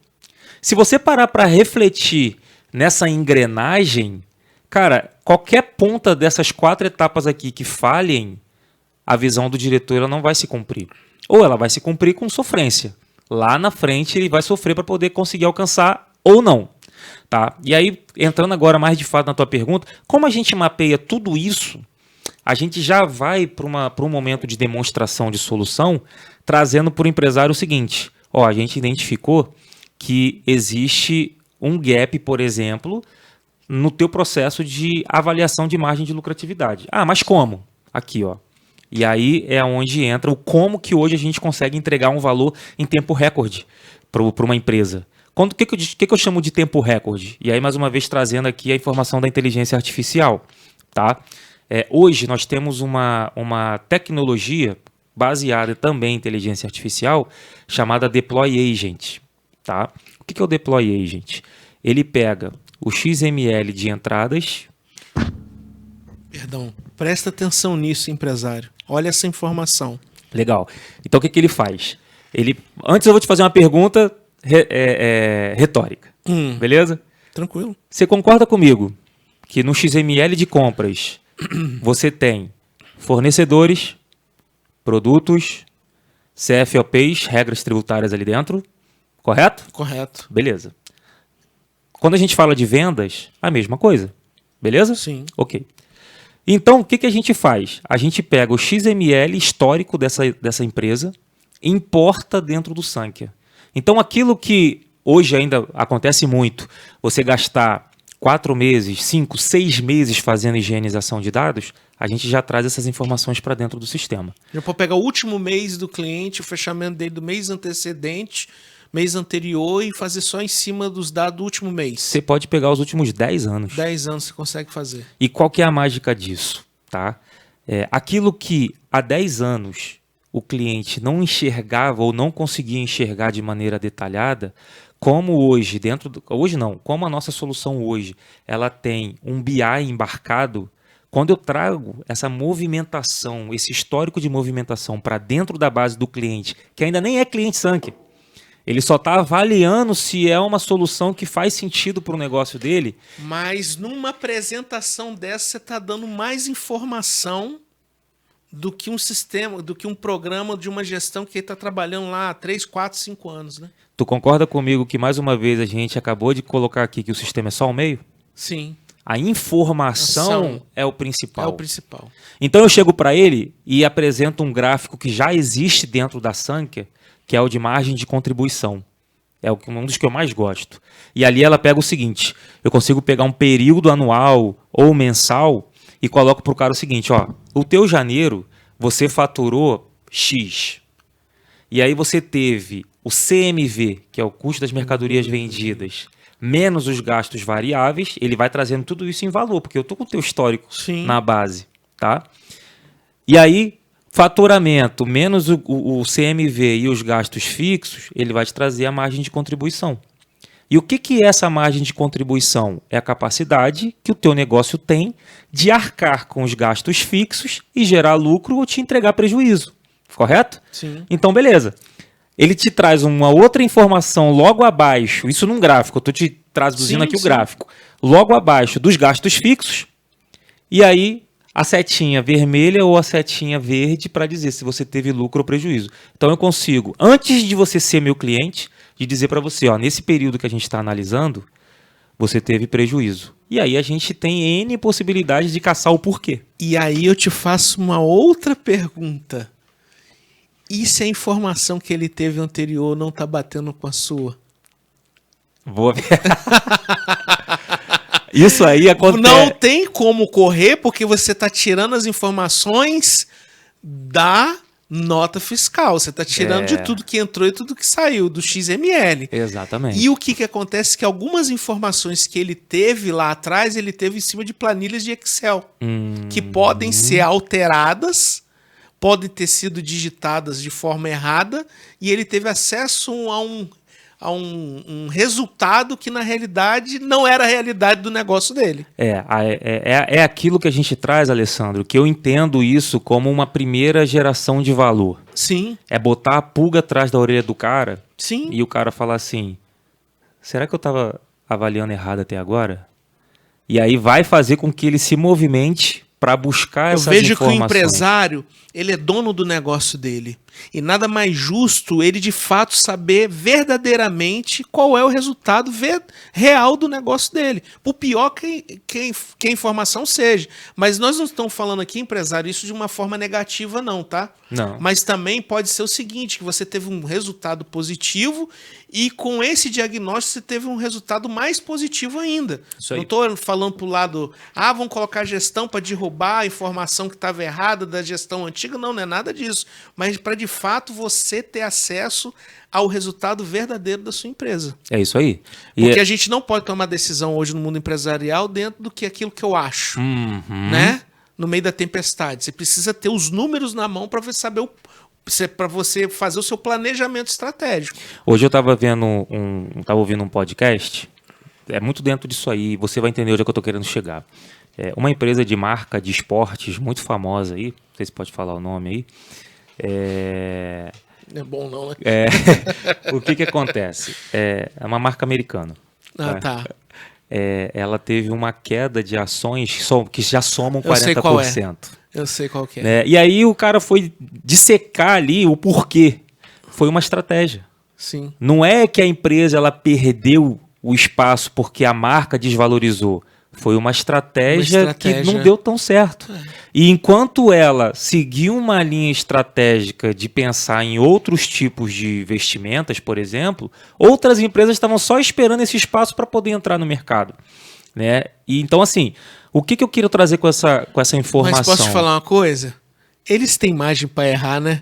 Se você parar para refletir nessa engrenagem, cara, qualquer ponta dessas 4 etapas aqui que falhem, a visão do diretor ela não vai se cumprir. Ou ela vai se cumprir com sofrência. Lá na frente ele vai sofrer para poder conseguir alcançar ou não. Tá? E aí, entrando agora mais de fato na tua pergunta, como a gente mapeia tudo isso, a gente já vai para um momento de demonstração de solução, trazendo para o empresário o seguinte: a gente identificou que existe um gap, por exemplo, no teu processo de avaliação de margem de lucratividade. Ah, mas como? Aqui, ó. E aí é onde entra o como que hoje a gente consegue entregar um valor em tempo recorde para uma empresa. O que eu chamo de tempo recorde? E aí, mais uma vez, trazendo aqui a informação da inteligência artificial. Tá? Hoje nós temos uma tecnologia baseada também em inteligência artificial chamada Deploy Agent. Tá? O que é o Deploy Agent? Ele pega o XML de entradas. Perdão, presta atenção nisso, empresário. Olha essa informação. Legal. Então o que ele faz? Antes eu vou te fazer uma pergunta retórica. Beleza? Tranquilo. Você concorda comigo que no XML de compras você tem fornecedores, produtos, CFOPs, regras tributárias ali dentro? Correto? Correto. Beleza. Quando a gente fala de vendas, a mesma coisa. Beleza? Sim. Ok. Então, o que a gente faz? A gente pega o XML histórico dessa empresa e importa dentro do Sankia. Então, aquilo que hoje ainda acontece muito, você gastar 4 meses, 5, 6 meses fazendo higienização de dados, a gente já traz essas informações para dentro do sistema. Já pode pegar o último mês do cliente, o fechamento dele do mês antecedente, mês anterior e fazer só em cima dos dados do último mês. Você pode pegar os últimos 10 anos. 10 anos você consegue fazer. E qual que é a mágica disso? Tá? Aquilo que há 10 anos o cliente não enxergava ou não conseguia enxergar de maneira detalhada, como hoje, como a nossa solução hoje, ela tem um BI embarcado, quando eu trago essa movimentação, esse histórico de movimentação para dentro da base do cliente, que ainda nem é cliente Sankia, ele só está avaliando se é uma solução que faz sentido para o negócio dele. Mas numa apresentação dessa, você está dando mais informação do que um sistema, do que um programa de uma gestão que ele está trabalhando lá há 3, 4, 5 anos, né? Tu concorda comigo que, mais uma vez, a gente acabou de colocar aqui que o sistema é só o meio? Sim. A informação é o principal. É o principal. Então eu chego para ele e apresento um gráfico que já existe dentro da Sankia, que é o de margem de contribuição. É um dos que eu mais gosto. E ali ela pega o seguinte, eu consigo pegar um período anual ou mensal e coloco para o cara o seguinte, ó, o teu janeiro você faturou X. E aí você teve o CMV, que é o custo das mercadorias vendidas, menos os gastos variáveis, ele vai trazendo tudo isso em valor, porque eu estou com o teu histórico na base. Tá? E aí, faturamento menos o CMV e os gastos fixos, ele vai te trazer a margem de contribuição. E o que é essa margem de contribuição? É a capacidade que o teu negócio tem de arcar com os gastos fixos e gerar lucro ou te entregar prejuízo. Correto? Sim. Então, beleza. Ele te traz uma outra informação logo abaixo, isso num gráfico, eu estou te traduzindo aqui o gráfico, logo abaixo dos gastos fixos, e aí a setinha vermelha ou a setinha verde para dizer se você teve lucro ou prejuízo. Então eu consigo, antes de você ser meu cliente, de dizer para você, ó, nesse período que a gente está analisando, você teve prejuízo. E aí a gente tem N possibilidades de caçar o porquê. E aí eu te faço uma outra pergunta. E se a informação que ele teve anterior não está batendo com a sua? Vou ver. Isso aí acontece. Não tem como correr porque você está tirando as informações da nota fiscal. Você está tirando de tudo que entrou e tudo que saiu, do XML. Exatamente. E o que acontece é que algumas informações que ele teve lá atrás, ele teve em cima de planilhas de Excel, que podem ser alteradas, podem ter sido digitadas de forma errada, e ele teve acesso a um resultado que na realidade não era a realidade do negócio dele. É aquilo que a gente traz, Alessandro, que eu entendo isso como uma primeira geração de valor. Sim. É botar a pulga atrás da orelha do cara. Sim. E o cara falar assim, será que eu estava avaliando errado até agora? E aí vai fazer com que ele se movimente para buscar essas informações. Eu vejo que o empresário, ele é dono do negócio dele. E nada mais justo ele, de fato, saber verdadeiramente qual é o resultado real do negócio dele. Por pior que a informação seja. Mas nós não estamos falando aqui, empresário, isso de uma forma negativa não, tá? Não. Mas também pode ser o seguinte, que você teve um resultado positivo e com esse diagnóstico você teve um resultado mais positivo ainda. Isso aí. Não estou falando para o lado, vamos colocar gestão para derrubar a informação que estava errada da gestão antiga. Não é nada disso. Mas para de fato você ter acesso ao resultado verdadeiro da sua empresa. É isso aí. Porque a gente não pode tomar decisão hoje no mundo empresarial dentro do que aquilo que eu acho, né? No meio da tempestade. Você precisa ter os números na mão para você saber para você fazer o seu planejamento estratégico. Hoje eu estava ouvindo um podcast, é muito dentro disso aí, você vai entender onde é que eu estou querendo chegar. Uma empresa de marca de esportes muito famosa aí, não sei se pode falar o nome aí. Não é bom não, né? O que acontece? É uma marca americana. Tá. Ela teve uma queda de ações que já somam 40%. Eu sei qual é. Eu sei qual que é. E aí o cara foi dissecar ali o porquê. Foi uma estratégia. Sim. Não é que a empresa ela perdeu o espaço porque a marca desvalorizou. Foi uma estratégia que não deu tão certo. E enquanto ela seguiu uma linha estratégica de pensar em outros tipos de vestimentas, por exemplo, outras empresas estavam só esperando esse espaço para poder entrar no mercado. Né? E então, assim, o que eu quero trazer com essa informação? Mas posso te falar uma coisa? Eles têm margem para errar, né?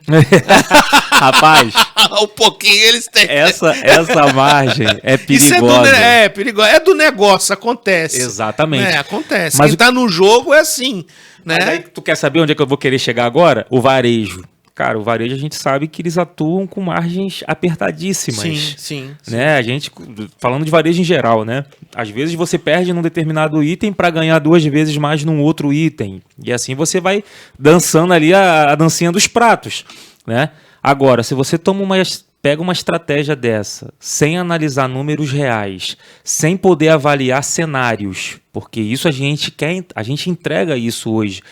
Rapaz, um pouquinho eles têm. Essa margem é perigosa. Isso perigosa. É do negócio, acontece. Exatamente. Acontece. Mas quem tá no jogo é assim, né? Mas aí, tu quer saber onde é que eu vou querer chegar agora? O varejo. Cara, o varejo a gente sabe que eles atuam com margens apertadíssimas. Sim. Né? A gente, falando de varejo em geral, né? Às vezes você perde num determinado item para ganhar 2 vezes mais num outro item. E assim você vai dançando ali a dancinha dos pratos, né? Agora, se você pega uma estratégia dessa, sem analisar números reais, sem poder avaliar cenários, porque isso a gente entrega isso hoje,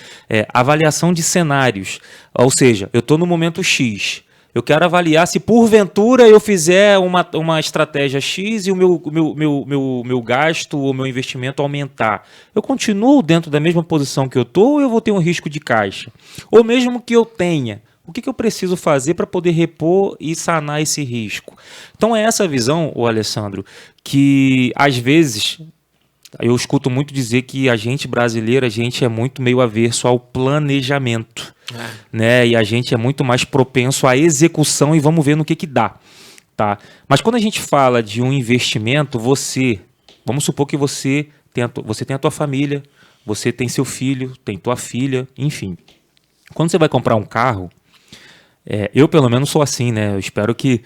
avaliação de cenários, ou seja, eu estou no momento X, eu quero avaliar se porventura eu fizer uma estratégia X e o meu gasto ou meu investimento aumentar. Eu continuo dentro da mesma posição que eu estou ou eu vou ter um risco de caixa? Ou mesmo que eu tenha, O que eu preciso fazer para poder repor e sanar esse risco? Então é essa visão, ô Alessandro, que às vezes eu escuto muito dizer que a gente brasileiro, a gente é muito meio averso ao planejamento, né? E a gente é muito mais propenso à execução e vamos ver no que dá, tá? Mas quando a gente fala de um investimento, vamos supor que você tem a tua família, você tem seu filho, tem tua filha, enfim. Quando você vai comprar um carro, eu pelo menos sou assim, né? Eu espero que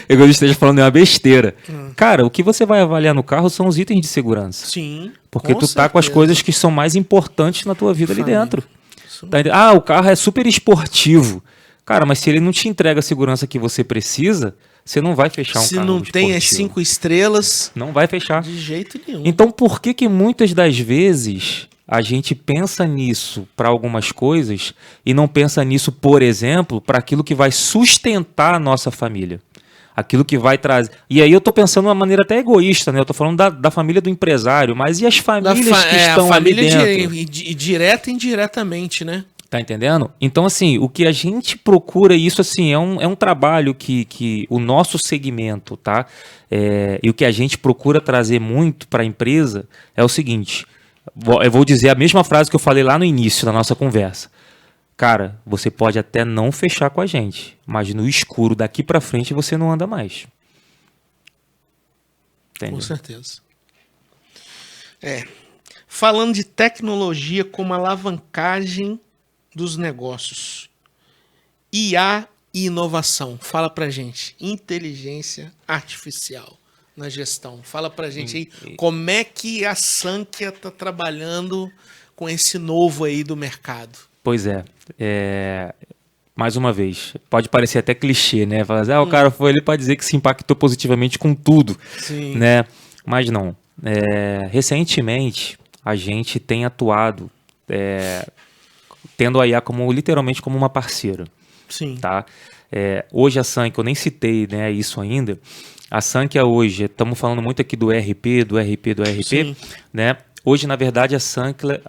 eu esteja falando uma besteira. Cara, o que você vai avaliar no carro são os itens de segurança. Sim. Porque tu tá com as coisas que são mais importantes na tua vida ali dentro. Tá, o carro é super esportivo. Cara, mas se ele não te entrega a segurança que você precisa, você não vai fechar um carro esportivo. Se não tem as 5 estrelas... Não vai fechar. De jeito nenhum. Então, por que muitas das vezes a gente pensa nisso para algumas coisas e não pensa nisso, por exemplo, para aquilo que vai sustentar a nossa família? Aquilo que vai trazer... E aí eu estou pensando de uma maneira até egoísta, né? Eu estou falando da família do empresário, mas e as famílias que estão ali dentro? Direta e indiretamente, né? Tá entendendo? Então, assim, o que a gente procura, isso assim, é um trabalho que o nosso segmento, tá? E o que a gente procura trazer muito para a empresa é o seguinte, eu vou dizer a mesma frase que eu falei lá no início da nossa conversa. Cara, você pode até não fechar com a gente, mas no escuro daqui para frente você não anda mais. Entendeu? Com certeza. Falando de tecnologia como alavancagem dos negócios, IA e inovação. Fala pra gente. Inteligência artificial na gestão. Fala pra gente aí como é que a Sankhya tá trabalhando com esse novo aí do mercado. Pois mais uma vez, pode parecer até clichê, né? Falar assim, o cara foi ali para dizer que se impactou positivamente com tudo. Sim. Né? Mas não. Recentemente, a gente tem atuado tendo a IA literalmente como uma parceira. Sim. Tá? Hoje a Sankhya, eu nem citei, né, isso ainda, a Sankhya hoje, estamos falando muito aqui do ERP, Sim. né? Hoje, na verdade, a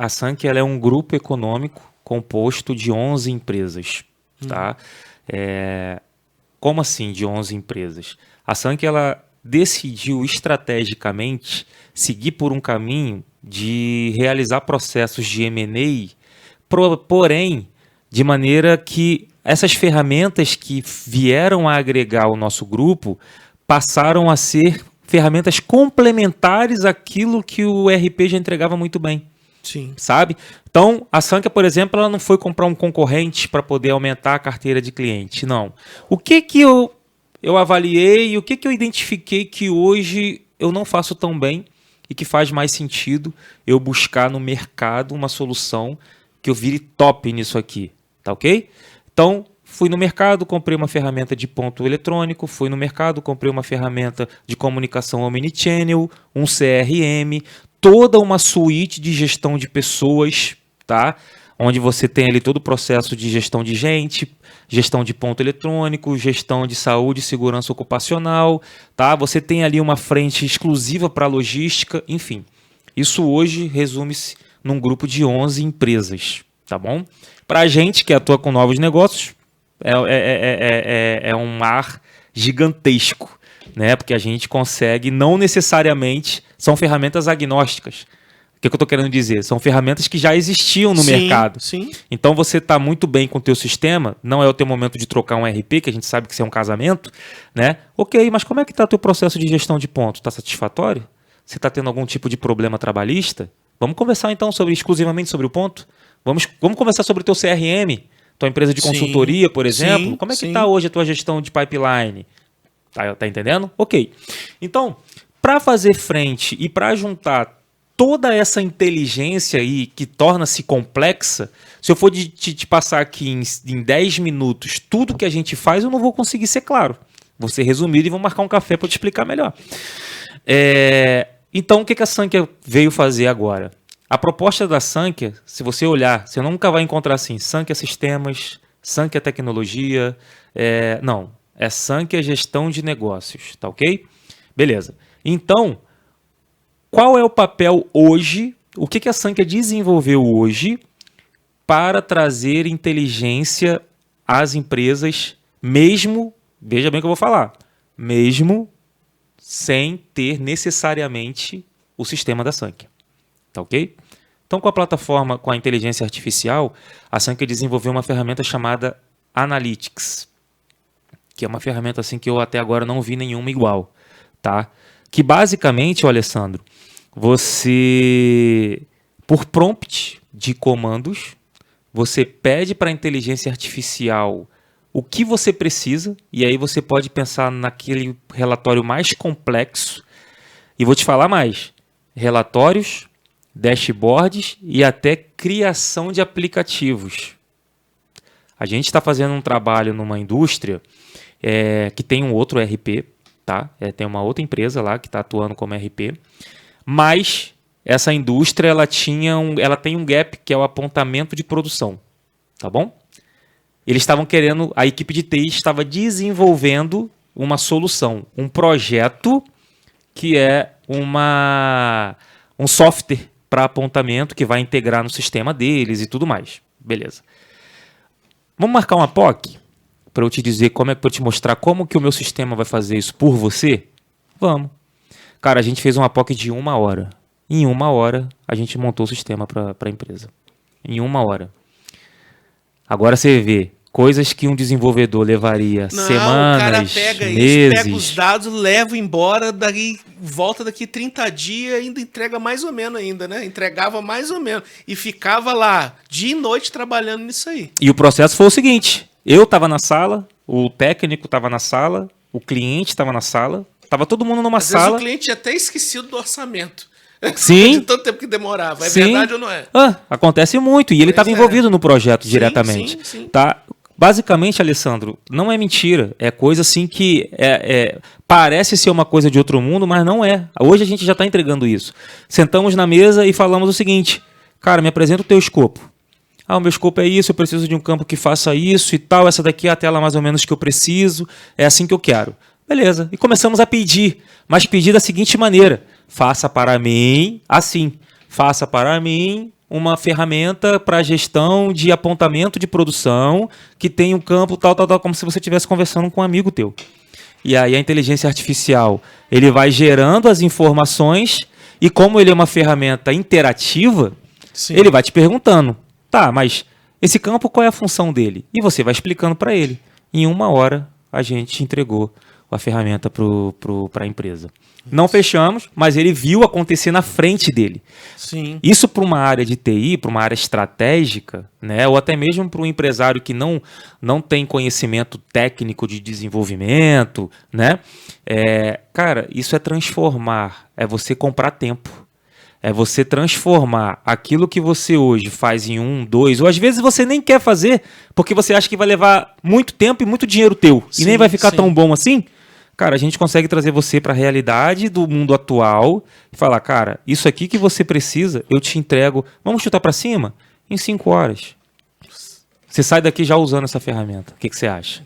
Sankhya ela é um grupo econômico composto de 11 empresas. Tá? Como assim de 11 empresas? A Sankhya ela decidiu estrategicamente seguir por um caminho de realizar processos de M&A, porém, de maneira que essas ferramentas que vieram a agregar ao nosso grupo passaram a ser ferramentas complementares àquilo que o ERP já entregava muito bem. Sim. Sabe? Então, a Sankhya, por exemplo, ela não foi comprar um concorrente para poder aumentar a carteira de cliente, não. O que eu avaliei e o que eu identifiquei que hoje eu não faço tão bem e que faz mais sentido eu buscar no mercado uma solução que eu vire top nisso aqui, tá ok? Então, fui no mercado, comprei uma ferramenta de ponto eletrônico, fui no mercado, comprei uma ferramenta de comunicação omnichannel, um CRM, toda uma suíte de gestão de pessoas, tá? Onde você tem ali todo o processo de gestão de gente, gestão de ponto eletrônico, gestão de saúde e segurança ocupacional, tá? Você tem ali uma frente exclusiva para logística, enfim. Isso hoje resume-se num grupo de 11 empresas, tá bom? Para a gente que atua com novos negócios, é um mar gigantesco, né? Porque a gente consegue, não necessariamente, são ferramentas agnósticas. O que eu estou querendo dizer? São ferramentas que já existiam no mercado. Sim. Então você está muito bem com o teu sistema, não é o teu momento de trocar um RP, que a gente sabe que isso é um casamento, né? Ok, mas como é que está o teu processo de gestão de pontos? Está satisfatório? Você está tendo algum tipo de problema trabalhista? Vamos conversar então exclusivamente sobre o ponto? Vamos conversar sobre o teu CRM, tua empresa de consultoria, por exemplo. Como é que está hoje a tua gestão de pipeline? Tá entendendo? Ok. Então, para fazer frente e para juntar toda essa inteligência aí que torna-se complexa, se eu for te passar aqui em 10 minutos tudo que a gente faz, eu não vou conseguir ser claro. Vou ser resumido e vou marcar um café para te explicar melhor. Então, o que a Sankhya veio fazer agora? A proposta da Sankhya, se você olhar, você nunca vai encontrar assim, Sankhya Sistemas, Sankhya Tecnologia, não, é Sankhya Gestão de Negócios, tá ok? Beleza. Então, qual é o papel hoje, o que a Sankhya desenvolveu hoje para trazer inteligência as empresas, mesmo, veja bem o que eu vou falar, mesmo sem ter necessariamente o sistema da Sankhya. Tá ok? Então, com a plataforma, com a inteligência artificial, a Sankhya desenvolveu uma ferramenta chamada Analytics, que é uma ferramenta assim que eu até agora não vi nenhuma igual, tá? Que basicamente, Alessandro, você, por prompt de comandos, você pede para a inteligência artificial o que você precisa, e aí você pode pensar naquele relatório mais complexo, e vou te falar mais, relatórios, dashboards e até criação de aplicativos. A gente está fazendo um trabalho numa indústria que tem um outro ERP, tá? Tem uma outra empresa lá que está atuando como ERP, mas essa indústria ela tem um gap que é o apontamento de produção, tá bom? Eles estavam querendo, a equipe de TI estava desenvolvendo uma solução, um projeto que é um software para apontamento que vai integrar no sistema deles e tudo mais. Beleza. Vamos marcar uma POC para eu te dizer para eu te mostrar como que o meu sistema vai fazer isso por você? Vamos. Cara, a gente fez uma POC de 1 hora. Em 1 hora, a gente montou o sistema para a empresa. Em 1 hora. Agora você vê coisas que um desenvolvedor levaria semanas, o cara pega meses. Isso, pega os dados, leva embora, volta daqui 30 dias, ainda entrega mais ou menos ainda, né? Entregava mais ou menos. E ficava lá, dia e noite, trabalhando nisso aí. E o processo foi o seguinte, eu estava na sala, o técnico estava na sala, o cliente estava na sala, estava todo mundo numa sala. Às vezes o cliente tinha até esquecido do orçamento. Sim. De tanto tempo que demorava. É sim. Verdade ou não é? Acontece muito. E ele estava envolvido no projeto diretamente. Sim. Tá? Basicamente, Alessandro, não é mentira. É coisa assim que parece ser uma coisa de outro mundo, mas não é. Hoje a gente já está entregando isso. Sentamos na mesa e falamos o seguinte. Cara, me apresenta o teu escopo. O meu escopo é isso, eu preciso de um campo que faça isso e tal. Essa daqui é a tela mais ou menos que eu preciso. É assim que eu quero. Beleza. E começamos a pedir. Mas pedir da seguinte maneira. Faça para mim assim. Faça para mim uma ferramenta para gestão de apontamento de produção que tem um campo tal, como se você estivesse conversando com um amigo teu. E aí a inteligência artificial, ele vai gerando as informações e como ele é uma ferramenta interativa, Sim. ele vai te perguntando, tá, mas esse campo qual é a função dele? E você vai explicando para ele. Em 1 hora a gente entregou a ferramenta para a empresa. Não fechamos, mas ele viu acontecer na frente dele. Sim. Isso para uma área de TI, para uma área estratégica, né? Ou até mesmo para um empresário que não tem conhecimento técnico de desenvolvimento, né? Cara, isso é transformar, é você comprar tempo. É você transformar aquilo que você hoje faz em 1, 2, ou às vezes você nem quer fazer, porque você acha que vai levar muito tempo e muito dinheiro teu, e nem vai ficar tão bom assim. Cara, a gente consegue trazer você para a realidade do mundo atual e falar, cara, isso aqui que você precisa, eu te entrego, vamos chutar para cima? Em 5 horas. Você sai daqui já usando essa ferramenta. O que você acha?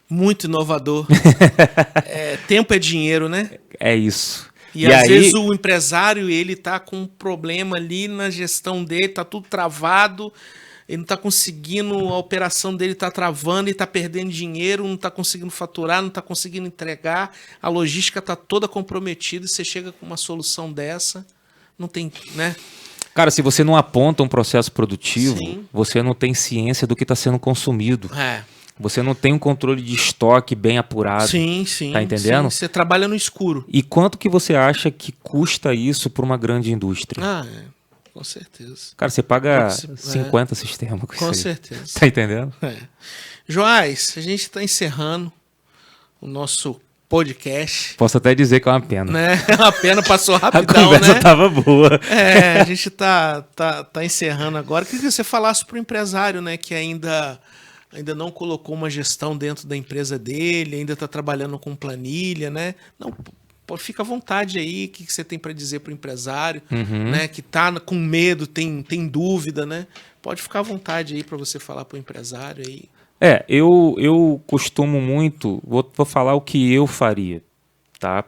Muito inovador. Tempo é dinheiro, né? É isso. E às vezes o empresário, ele tá com um problema ali na gestão dele, tá tudo travado, ele não está conseguindo, a operação dele está travando, ele está perdendo dinheiro, não está conseguindo faturar, não está conseguindo entregar, a logística está toda comprometida e você chega com uma solução dessa, não tem, né? Cara, se você não aponta um processo produtivo, você não tem ciência do que está sendo consumido. Você não tem um controle de estoque bem apurado. Sim. Tá entendendo? Você trabalha no escuro. E quanto que você acha que custa isso para uma grande indústria? Com certeza. Cara, você paga 50 sistemas com isso aí. Com certeza. Tá entendendo? Joás, a gente está encerrando o nosso podcast. Posso até dizer que é uma pena. Né? Uma pena, passou rapidão, a conversa tava boa. A gente tá encerrando agora. Queria que você falasse para o empresário, né, que ainda não colocou uma gestão dentro da empresa dele, ainda está trabalhando com planilha, né? Não, fica à vontade aí, o que você tem para dizer para o empresário, né, que está com medo, tem dúvida, né? Pode ficar à vontade aí para você falar para o empresário aí. Eu costumo muito, vou falar o que eu faria, tá?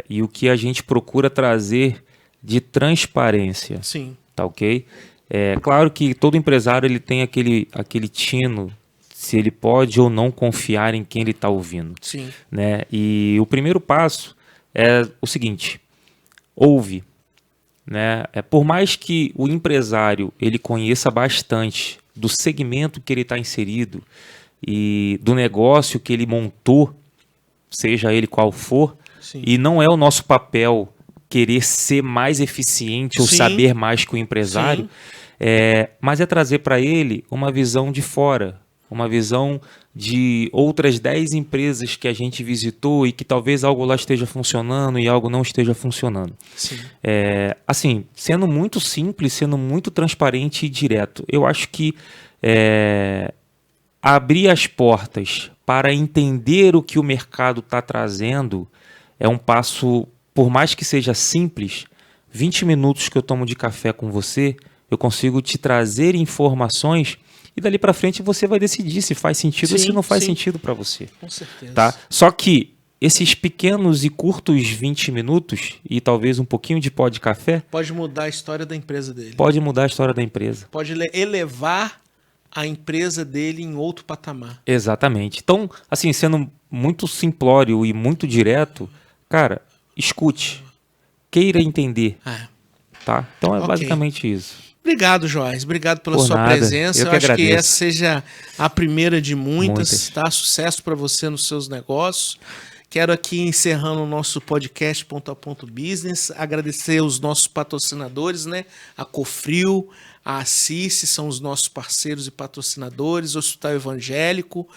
E o que a gente procura trazer de transparência. Sim. Tá ok? É claro que todo empresário ele tem aquele tino se ele pode ou não confiar em quem ele está ouvindo. Sim. Né? E o primeiro passo é o seguinte: ouve. Né? Por mais que o empresário ele conheça bastante do segmento que ele está inserido e do negócio que ele montou, seja ele qual for, Sim. e não é o nosso papel querer ser mais eficiente ou Sim. saber mais que o empresário, mas é trazer para ele uma visão de fora, uma visão de outras 10 empresas que a gente visitou e que talvez algo lá esteja funcionando e algo não esteja funcionando. Sim. Assim, sendo muito simples, sendo muito transparente e direto, eu acho que abrir as portas para entender o que o mercado está trazendo é um passo, por mais que seja simples. 20 minutos que eu tomo de café com você, eu consigo te trazer informações e dali para frente você vai decidir se faz sentido ou se não faz sentido para você. Com certeza. Tá? Só que esses pequenos e curtos 20 minutos e talvez um pouquinho de pó de café pode mudar a história da empresa dele. Pode mudar a história da empresa. Pode elevar a empresa dele em outro patamar. Exatamente. Então, assim, sendo muito simplório e muito direto, cara, escute, queira entender, tá? Então é basicamente isso. Obrigado, Joás. Obrigado pela Por sua nada. presença. Eu acho agradeço. que essa seja a primeira de muitas, tá? Sucesso para você nos seus negócios. Quero aqui, encerrando o nosso podcast Ponto a Ponto Business, agradecer os nossos patrocinadores, né? A Cofrio, a Assiste, são os nossos parceiros e patrocinadores, Hospital Evangélico,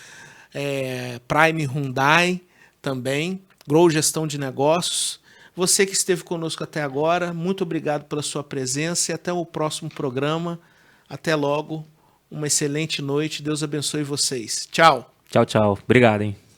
Prime Hyundai também, Grow Gestão de Negócios. Você que esteve conosco até agora, muito obrigado pela sua presença e até o próximo programa. Até logo, uma excelente noite, Deus abençoe vocês. Tchau. Tchau, tchau. Obrigado, hein?